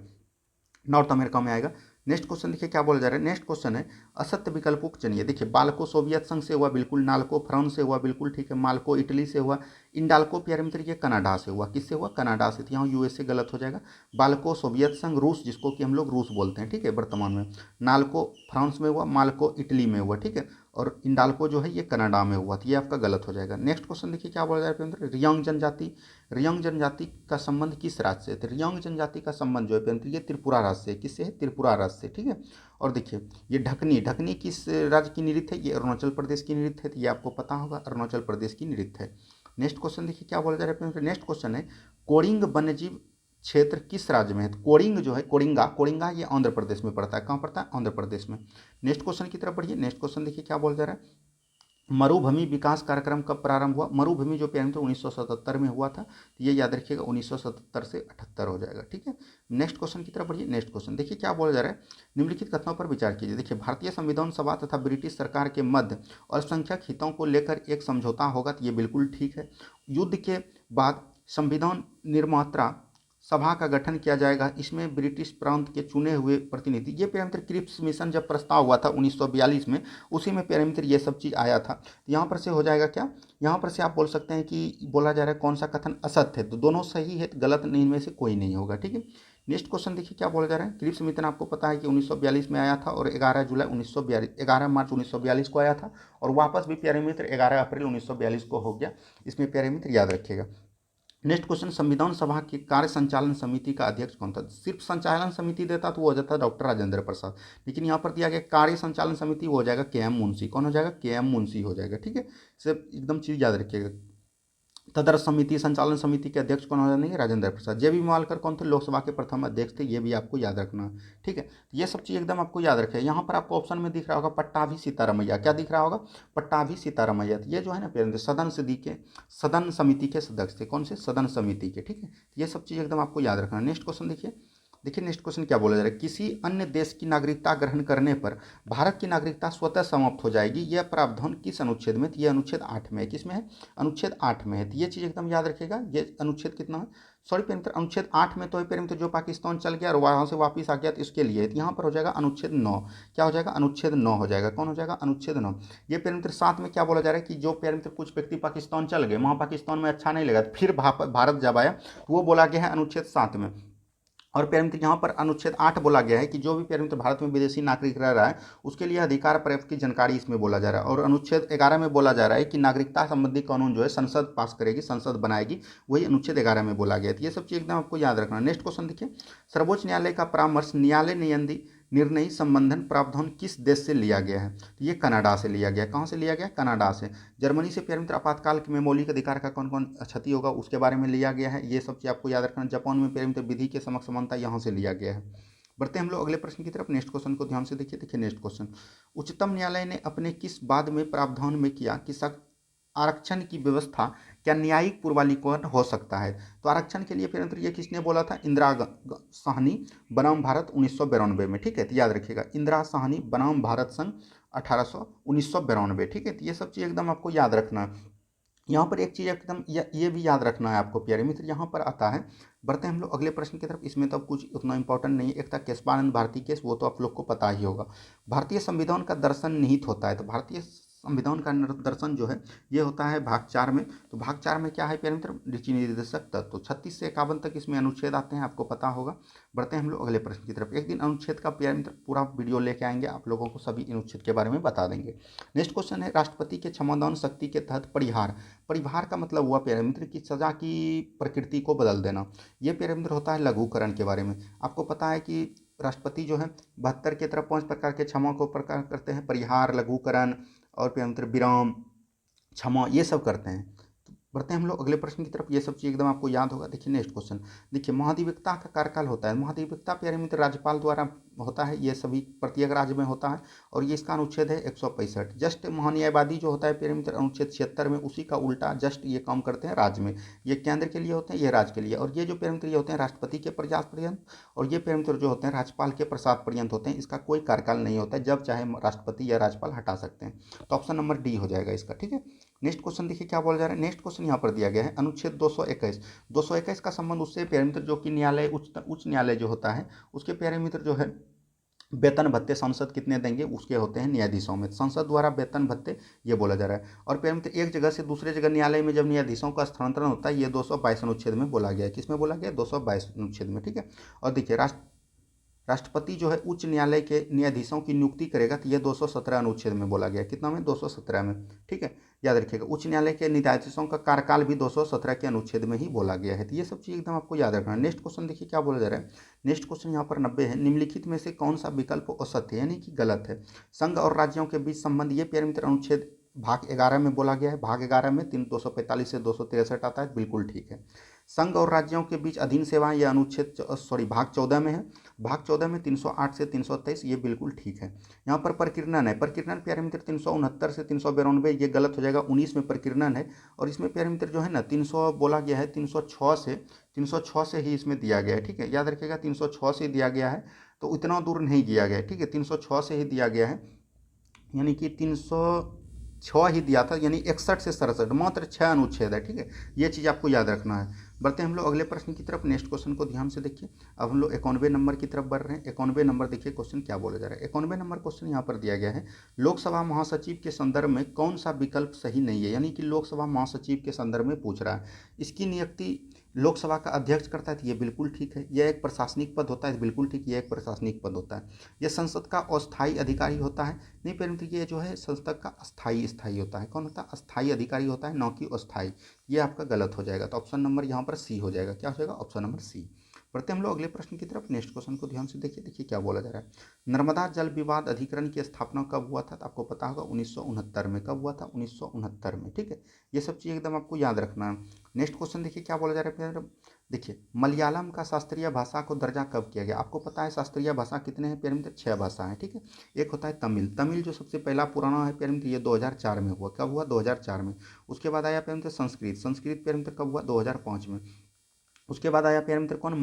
नॉर्थ अमेरिका में आएगा। नेक्स्ट क्वेश्चन देखिए क्या बोला जा रहा है। नेक्स्ट क्वेश्चन है, असत्य विकल्पों को चुनिए। देखिए बाल्को सोवियत संघ से हुआ, बिल्कुल। नाल्को फ्रांस से हुआ, बिल्कुल ठीक है। माल्को इटली से हुआ। इंडाल्को प्यारे मित्र ये कनाडा से हुआ। किससे हुआ? कनाडा से। तो यहाँ यूएसए गलत हो जाएगा। बाल्को सोवियत संघ, रूस, जिसको कि हम लोग रूस बोलते हैं। ठीक है, वर्तमान में। नाल्को फ्रांस में हुआ, माल्को इटली में हुआ। ठीक है, और इंडाल्को जो है ये कनाडा में हुआ। तो ये आपका गलत हो जाएगा। नेक्स्ट क्वेश्चन देखिए क्या बोला जा रहा है, रियांग जनजाति। रियांग जनजाति का संबंध किस राज्य से? तो रियांग जनजाति का संबंध जो है ये त्रिपुरा राज्य से। किससे है? त्रिपुरा राज्य से। ठीक है, और देखिए ये ढकनी, ढकनी किस राज्य की नृत्य है? ये अरुणाचल प्रदेश की नृत्य है। तो ये आपको पता होगा, अरुणाचल प्रदेश की नृत्य है। नेक्स्ट क्वेश्चन देखिए क्या बोला जा रहा है। नेक्स्ट क्वेश्चन है कोडिंग वन्यजीव क्षेत्र किस राज्य में है। तो कोडिंग जो है, कोडिंगा, कोडिंगा ये आंध्र प्रदेश में पड़ता है। कहाँ पड़ता है? आंध्र प्रदेश में। नेक्स्ट क्वेश्चन की तरफ बढ़िए। नेक्स्ट क्वेश्चन देखिए क्या बोला जा रहा है। मरुभूमि विकास कार्यक्रम कब प्रारंभ हुआ। मरुभूमि जो प्यारे 1977 में हुआ था, तो ये याद रखिएगा 1977 से 78 हो जाएगा, ठीक है। नेक्स्ट क्वेश्चन की तरफ बढ़िए। नेक्स्ट क्वेश्चन देखिए क्या बोला जा रहा है। निम्नलिखित कथनों पर विचार कीजिए। देखिए, भारतीय संविधान सभा तथा ब्रिटिश सरकार के मध्य अल्पसंख्यक हितों को लेकर एक समझौता होगा, तो ये बिल्कुल ठीक है। युद्ध के बाद संविधान निर्माता सभा का गठन किया जाएगा, इसमें ब्रिटिश प्रांत के चुने हुए प्रतिनिधि। ये प्यारे मित्र क्रिप्स मिशन जब प्रस्ताव हुआ था 1942 में, उसी में प्यारे मित्र ये सब चीज़ आया था। तो यहाँ पर से हो जाएगा क्या, यहाँ पर से आप बोल सकते हैं कि बोला जा रहा है कौन सा कथन असत्य है, तो दोनों सही है, गलत नहीं, इनमें से कोई नहीं होगा, ठीक है। नेक्स्ट क्वेश्चन देखिए क्या बोला जा रहा है। क्रिप्स मिशन आपको पता है कि 1942 में आया था और 11 मार्च 1942 को आया था, और वापस भी प्यारे मित्र 11 अप्रैल 1942 को हो गया। इसमें प्यारे मित्र याद रखिएगा। नेक्स्ट क्वेश्चन, संविधान सभा की कार्य संचालन समिति का अध्यक्ष कौन था। सिर्फ संचालन समिति देता तो वो हो जाता डॉक्टर राजेंद्र प्रसाद, लेकिन यहाँ पर दिया गया कार्य संचालन समिति, वो हो जाएगा के एम मुंशी। कौन हो जाएगा? के एम मुंशी हो जाएगा, ठीक है। सिर्फ एकदम चीज याद रखिएगा। तदर्थ समिति, संचालन समिति के अध्यक्ष कौन हो जाएंगे? राजेंद्र प्रसाद। जे बी मालकर कौन थे? लोकसभा के प्रथम अध्यक्ष थे, ये भी आपको याद रखना है, ठीक है। ये सब चीज़ एकदम आपको याद रखें। यहाँ पर आपको ऑप्शन में दिख रहा होगा पट्टाभी सीतारमैया। क्या दिख रहा होगा? पट्टाभी सीतारमैया। ये जो है ना पेरेंट सदन समिति के सदस्य थे। कौन से? सदन समिति के, ठीक है। ये सब चीज़ एकदम आपको याद रखना है। नेक्स्ट क्वेश्चन देखिए। देखिए नेक्स्ट क्वेश्चन क्या बोला जा रहा है। किसी अन्य देश की नागरिकता ग्रहण करने पर भारत की नागरिकता स्वतः समाप्त हो जाएगी, यह प्रावधान किस अनुच्छेद में? तो ये अनुच्छेद 8 में है। किसमें है? अनुच्छेद 8 में है। तो ये चीज़ एकदम याद रखिएगा। ये अनुच्छेद कितना है? सॉरी प्रेम मित्र, अनुच्छेद 8 में तो है प्रेम मित्र, जो पाकिस्तान चल गया और वहाँ से वापस आ गया, तो इसके लिए तो यहाँ पर हो जाएगा अनुच्छेद 9। क्या हो जाएगा? अनुच्छेद 9 हो जाएगा। कौन हो जाएगा? अनुच्छेद 9। ये प्रेम मित्र साथ में क्या बोला जा रहा है कि जो प्रेम मित्र कुछ व्यक्ति पाकिस्तान चल गए, वहाँ पाकिस्तान में अच्छा नहीं लगा, फिर भारत जब आया, तो वो बोला गया है अनुच्छेद 7 में। और प्यारे मित्र यहाँ पर अनुच्छेद 8 बोला गया है कि जो भी प्यारे मित्र भारत में विदेशी नागरिक रह रहा है, उसके लिए अधिकार प्राप्त की जानकारी इसमें बोला जा रहा है। और अनुच्छेद 11 में बोला जा रहा है कि नागरिकता संबंधी कानून जो है संसद पास करेगी, संसद बनाएगी, वही अनुच्छेद 11 में बोला गया है। तो ये सब चीज़ एकदम आपको याद रखना। नेक्स्ट क्वेश्चन देखिए। सर्वोच्च न्यायालय का परामर्श न्यायालय निर्णय संबंधन प्रावधान किस देश से लिया गया है? तो ये कनाडा से लिया गया। कहाँ से लिया गया? कनाडा से। जर्मनी से प्यारे मित्र आपातकाल में मौलिक अधिकार का कौन कौन क्षति होगा, उसके बारे में लिया गया है। ये सब चीज़ आपको याद रखना। जापान में प्यारे मित्र विधि के समक्ष समानता यहाँ से लिया गया है। बढ़ते हम लोग अगले प्रश्न की तरफ। नेक्स्ट क्वेश्चन को ध्यान से देखिए। देखिए नेक्स्ट क्वेश्चन, उच्चतम न्यायालय ने अपने किस बाद में प्रावधान में किया कि आरक्षण की व्यवस्था क्या न्यायिक पूर्वालिकन हो सकता है? तो आरक्षण के लिए फिर ये किसने बोला था? इंदिरा साहनी बनाम भारत 1992 में, ठीक है। तो याद रखिएगा, इंदिरा साहनी बनाम भारत संघ 1992, ठीक है। तो ये सब चीज़ एकदम आपको याद रखना है। यहाँ पर एक चीज़ एकदम ये भी याद रखना है आपको प्यारे मित्र, यहाँ पर आता है। बढ़ते हैं हम लोग अगले प्रश्न की तरफ। इसमें तो कुछ उतना इंपॉर्टेंट नहीं है। एक था केशवानंद भारती केस, वो तो आप लोग को पता ही होगा। भारतीय संविधान का दर्शन निहित होता है। तो भारतीय संविधान का दर्शन जो है ये होता है भाग 4 में। तो भाग 4 में क्या है प्यारे मित्र? नीति निर्देशक तत्व। तो 36 से 51 तक इसमें अनुच्छेद आते हैं, आपको पता होगा। बढ़ते हैं हम लोग अगले प्रश्न की तरफ। एक दिन अनुच्छेद का प्यारे मित्र पूरा वीडियो लेके आएंगे, आप लोगों को सभी अनुच्छेद के बारे में बता देंगे। नेक्स्ट क्वेश्चन है, राष्ट्रपति के क्षमादान शक्ति के तहत परिहार का मतलब हुआ प्यारे मित्र की सजा की प्रकृति को बदल देना। ये प्यारे मित्र होता है लघुकरण के बारे में। आपको पता है कि राष्ट्रपति जो है 72 की तरफ 5 प्रकार के क्षमा को प्रकार करते हैं, परिहार, लघुकरण और प्यारे मित्र विराम, क्षमा, ये सब करते हैं। तो बढ़ते हैं हम लोग अगले प्रश्न की तरफ। ये सब चीज़ एकदम आपको याद होगा। देखिए नेक्स्ट क्वेश्चन। देखिए महाधिवक्ता का कार्यकाल होता है। महाधिवक्ता प्यारे मित्र राज्यपाल द्वारा होता है, ये सभी प्रत्येक राज्य में होता है। और ये इसका अनुच्छेद है 165। जस्ट महान्यायवादी जो होता है प्यारे मित्र अनुच्छेद 76 में, उसी का उल्टा जस्ट ये काम करते हैं राज्य में। ये केंद्र के लिए होते हैं, ये राज्य के लिए। और ये जो प्यारे मित्र ये होते हैं राष्ट्रपति के प्रयास पर्यंत, और ये प्यारे मित्र जो होते हैं राज्यपाल के प्रसाद पर्यंत होते हैं। इसका कोई कार्यकाल नहीं होता है, जब चाहे राष्ट्रपति या राज्यपाल हटा सकते हैं। तो ऑप्शन नंबर डी हो जाएगा इसका, ठीक है। नेक्स्ट क्वेश्चन देखिए क्या बोला जा रहा है। नेक्स्ट क्वेश्चन यहाँ पर दिया गया है अनुच्छेद 221 का संबंध उससे प्यारे मित्र जो कि न्यायालय उच्च न्यायालय जो होता है, उसके प्यारे मित्र जो है वेतन भत्ते सांसद कितने देंगे, उसके होते हैं न्यायाधीशों में। संसद द्वारा वेतन भत्ते ये बोला जा रहा है। और प्यारे मित्र एक जगह से दूसरे जगह न्यायालय में जब न्यायाधीशों का स्थानांतरण होता है, ये 222 अनुच्छेद में बोला गया है। किसमें बोला गया? 222 अनुच्छेद में, ठीक है। और देखिए राष्ट्रपति जो है उच्च न्यायालय के न्यायाधीशों की नियुक्ति करेगा, तो ये 217 अनुच्छेद में बोला गया। कितना में? 217 में, ठीक है। याद रखिएगा, उच्च न्यायालय के न्यायाधीशों का कार्यकाल भी 217 के अनुच्छेद में ही बोला गया है। तो ये सब चीज़ एकदम आपको याद रखना है। नेक्स्ट क्वेश्चन देखिए क्या बोला जा रहा है। नेक्स्ट क्वेश्चन यहाँ पर 90 है। निम्नलिखित में से कौन सा विकल्प असत्य है, यानी कि गलत है? संघ और राज्यों के बीच संबंध, ये प्यारे मित्र अनुच्छेद भाग 11 में बोला गया है, भाग 11 में 245 से 263 आता है, बिल्कुल ठीक है। संघ और राज्यों के बीच अधीन सेवाएं, यह अनुच्छेद भाग 14 में है, भाग 14 में 308 से 323, ये बिल्कुल ठीक है। यहाँ पर प्रकीर्णन है, प्रकीर्णन प्यारे मित्र 369 से 392, ये गलत हो जाएगा, 19 में प्रकीर्णन है। और इसमें प्यारे मित्र जो है ना 300 बोला गया है, 306 से ही इसमें दिया गया है, ठीक है, याद रखिएगा 306 से दिया गया है, तो इतना दूर नहीं दिया गया है, ठीक है, 306 से ही दिया गया है, यानी कि 306 ही दिया था, यानी 61 से 67 मात्र 6 अनुच्छेद है, ठीक है, ये चीज़ आपको याद रखना है। बढ़ते हैं हम लोग अगले प्रश्न की तरफ, नेक्स्ट क्वेश्चन को ध्यान से देखिए। अब हम लोग 91 नंबर की तरफ बढ़ रहे हैं। 91 नंबर देखिए क्वेश्चन क्या बोला जा रहा है। 91 नंबर क्वेश्चन यहाँ पर दिया गया है, लोकसभा महासचिव के संदर्भ में कौन सा विकल्प सही नहीं है, यानी कि लोकसभा महासचिव के संदर्भ में पूछ रहा है। इसकी नियुक्ति लोकसभा का अध्यक्ष करता है, तो ये बिल्कुल ठीक है। यह एक प्रशासनिक पद होता है, बिल्कुल ठीक, यह एक प्रशासनिक पद होता है। यह संसद का अस्थायी अधिकारी होता है, नहीं परंतु ये जो है संसद का स्थायी होता है। कौन होता है? अस्थायी अधिकारी होता है, न कि अस्थायी। ये आपका गलत हो जाएगा, तो ऑप्शन नंबर यहाँ पर सी हो जाएगा। क्या हो जाएगा? Option number C. बढ़ते हम लोग अगले प्रश्न की तरफ। नेक्स्ट क्वेश्चन को ध्यान से देखिए, देखिए क्या बोला जा रहा है। नर्मदा जल विवाद अधिकरण की स्थापना कब हुआ था? तो आपको पता होगा 1969 में। कब हुआ था? 1969 में, ठीक है। ये सब चीज़ एकदम आपको याद रखना है। नेक्स्ट क्वेश्चन देखिए क्या बोला जा रहा है। देखिए, मलयालम का शास्त्रीय भाषा को दर्जा कब किया गया? आपको पता है शास्त्रीय भाषा कितने हैं प्यारे मित्र? 6 भाषा हैं, ठीक है। एक होता है तमिल। तमिल जो सबसे पहला पुराना है प्यारे मित्र, ये 2004 में हुआ। कब हुआ? 2004 में। उसके बाद आया प्यारे मित्र संस्कृत। संस्कृत प्यारे मित्र कब हुआ? 2005 में। उसके बाद आया प्यारे मित्र कौन?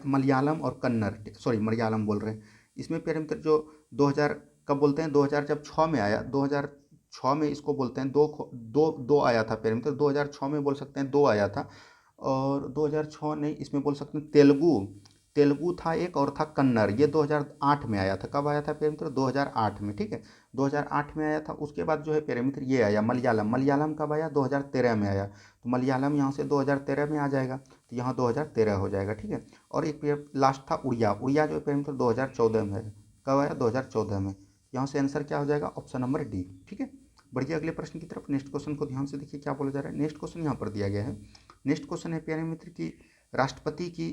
मलयालम और कन्नड़, सॉरी मलयालम बोल रहे हैं। इसमें प्यारे मित्र जो 2000 कब बोलते हैं? 2000 जब 6 में आया, 2006 में इसको बोलते हैं। दो आया था प्यारे मित्र, 2006 में बोल सकते हैं, 2 आया था। और 2006 नहीं, इसमें बोल सकते हैं तेलुगु। तेलुगु था एक, और था कन्नड़, ये 2008 में आया था। कब आया था प्यारे मित्र? 2008 में, ठीक है, 2008 में आया था। उसके बाद जो है प्यारे मित्र ये आया मलयालम। मलयालम कब आया? 2013 में आया। तो मलयालम यहाँ से 2013 में आ जाएगा, तो यहाँ 2013 हो जाएगा, ठीक है। और एक लास्ट था उड़िया। उड़िया जो प्यारे मित्र 2014 में है। कब आया? 2014 में। यहाँ से आंसर क्या हो जाएगा? ऑप्शन नंबर डी, ठीक है। बढ़िए अगले प्रश्न की तरफ। नेक्स्ट क्वेश्चन को ध्यान से देखिए क्या बोला जा रहा है। नेक्स्ट क्वेश्चन यहाँ पर दिया गया है। नेक्स्ट क्वेश्चन है प्यारे मित्र की, राष्ट्रपति की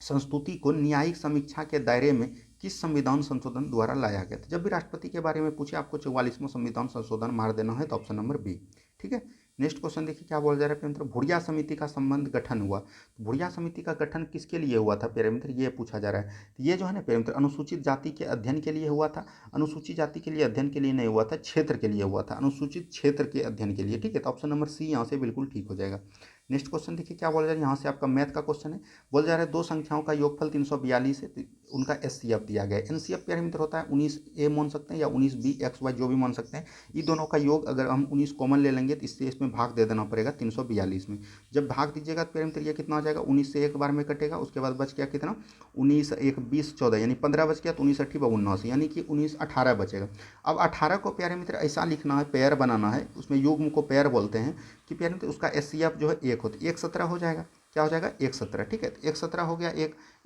संस्तुति को न्यायिक समीक्षा के दायरे में किस संविधान संशोधन द्वारा लाया गया था? जब भी राष्ट्रपति के बारे में पूछे आपको 44वां संविधान संशोधन मार देना है, तो ऑप्शन नंबर बी, ठीक है। नेक्स्ट क्वेश्चन देखिए क्या बोला जा रहा है प्यारे मित्र, भुरिया समिति का संबंध गठन हुआ। तो भुरिया समिति का गठन किसके लिए हुआ था प्यारे मित्र? ये पूछा जा रहा है। तो ये जो है ना प्यारे मित्र, अनुसूचित जाति के अध्ययन के लिए हुआ था। अनुसूचित जाति के लिए अध्ययन के लिए नहीं हुआ था, क्षेत्र के लिए हुआ था, अनुसूचित क्षेत्र के अध्ययन के लिए, ठीक है। तो ऑप्शन नंबर सी यहाँ से बिल्कुल ठीक हो जाएगा। नेक्स्ट क्वेश्चन देखिए क्या बोला जा रहा है। यहाँ से आपका मैथ का क्वेश्चन है। बोल जा रहा है दो संख्याओं का योगफल 342 है, तो उनका एचसीएफ दिया गया है। एनसीएफ प्यारे मित्र होता है 19a मान सकते हैं, या 19b XY जो भी मान सकते हैं। ये दोनों का योग अगर हम 19 कॉमन ले लेंगे, तो इससे इसमें भाग दे देना पड़ेगा 342 में। जब भाग दीजिएगा तो प्यारे मित्र ये कितना हो जाएगा? 19 से एक बार में कटेगा, उसके बाद बच गया कितना? 19 1 20 14, यानी 15 बच गया, तो 19 8 19, यानी कि 19 18 बचेगा। अब 18 को प्यारे मित्र ऐसा लिखना है, पेयर बनाना है, उसमें युग्म को पेयर बोलते हैं, कि प्यारे मित्र उसका एचसीएफ जो है 1 होता है, 1 17 हो जाएगा। क्या हो जाएगा? 1 17, ठीक है। तो 1 17 हो गया,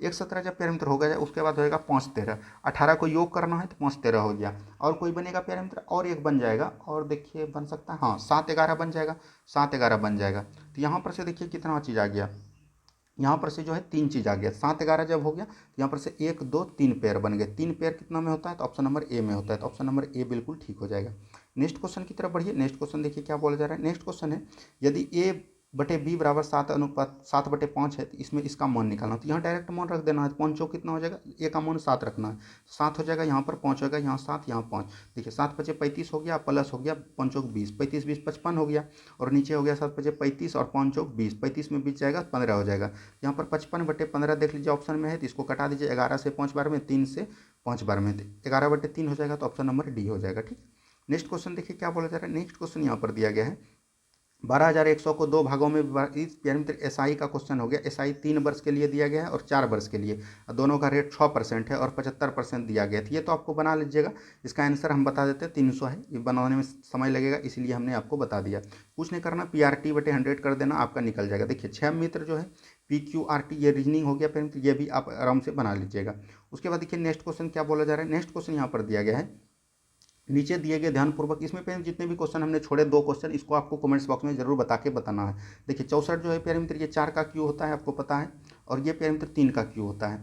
1 17 जब प्यारे मित्र हो गया, उसके बाद होएगा 5 13। 18 को योग करना है तो 5 13 हो गया। और कोई बनेगा प्यारे मित्र? और एक बन जाएगा, और देखिए बन सकता है, हाँ 7 11 बन जाएगा, 7 11 बन जाएगा। तो यहाँ पर से देखिए कितना चीज़ आ गया, यहाँ पर से जो है 3 चीज़ आ गया। 7 11 जब हो गया, तो यहाँ पर से 1 2 3 पेयर बन गए। 3 पेयर कितना में होता है? तो ऑप्शन नंबर ए में होता है, तो ऑप्शन नंबर ए बिल्कुल ठीक हो जाएगा। नेक्स्ट क्वेश्चन की तरफ बढ़िए। नेक्स्ट क्वेश्चन देखिए क्या बोला जा रहा है। नेक्स्ट क्वेश्चन है, यदि ए बटे बी बराबर 7/5 है, तो इसमें इसका मान निकालना। तो यहाँ डायरेक्ट मान रख देना है। 5 चौक कितना हो जाएगा? ए का मान 7 रखना है, 7 हो जाएगा। यहाँ पर 5 होगा, यहाँ 7, यहाँ 5। देखिए 7 5 35 हो गया, प्लस हो गया 5 चौक 20, 35 20 55 हो गया, और नीचे हो गया 7 5 35 और 5 चौक 20, 35 में बीच जाएगा 15 हो जाएगा। यहाँ पर 55/15 देख लीजिए ऑप्शन में है, तो इसको कटा दीजिए 11 से 5 बार में, 3 से 5 बार में, 11/3 हो जाएगा, तो ऑप्शन नंबर डी हो जाएगा, ठीक। नेक्स्ट क्वेश्चन देखिए क्या बोला जा रहा है। नेक्स्ट क्वेश्चन यहाँ पर दिया गया है, 12,100 को 2 भागों में इस प्यारे मित्र एसआई का क्वेश्चन हो गया। एसआई 3 वर्ष के लिए दिया गया है और 4 वर्ष के लिए, दोनों का रेट 6% है और 75% दिया गया था। ये तो आपको बना लीजिएगा। इसका आंसर हम बता देते हैं, 300 है। ये बनाने में समय लगेगा, इसलिए हमने आपको बता दिया। कुछ नहीं करना, PRT/100 कर देना, आपका निकल जाएगा। देखिए 6 मित्र जो है PQRT, ये रीजनिंग हो गया प्यारे मित्र, ये भी आप आराम से बना लीजिएगा। उसके बाद देखिए नेक्स्ट क्वेश्चन क्या बोला जा रहा है। नेक्स्ट क्वेश्चन यहाँ पर दिया गया है, नीचे दिए गए ध्यानपूर्वक, इसमें पे जितने भी क्वेश्चन हमने छोड़े 2 क्वेश्चन, इसको आपको कमेंट्स बॉक्स में जरूर बता के बताना है। देखिए 64 जो है प्यारे मित्र, ये 4 का क्यू होता है, आपको पता है, और ये प्यारे मित्र 3 का क्यू होता है।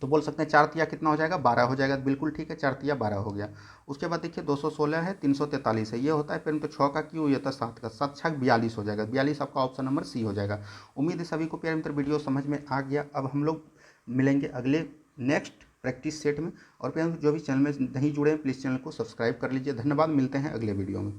तो बोल सकते हैं 4 तिया कितना हो जाएगा, 12 हो जाएगा। बिल्कुल ठीक है, 4 तिया 12 हो गया। उसके बाद देखिए 216 है, 343 है, ये होता है पेरेंट। तो 6 का क्यों, ये होता है 7 का, 7 छक 42 हो जाएगा। 42 आपका ऑप्शन नंबर सी हो जाएगा। उम्मीद है सभी को प्यारे मित्र वीडियो समझ में आ गया। अब हम लोग मिलेंगे अगले नेक्स्ट प्रैक्टिस सेट में। और प्यारे मित्र जो भी चैनल में नहीं जुड़े हैं प्लीज़ चैनल को सब्सक्राइब कर लीजिए। धन्यवाद, मिलते हैं अगले वीडियो में।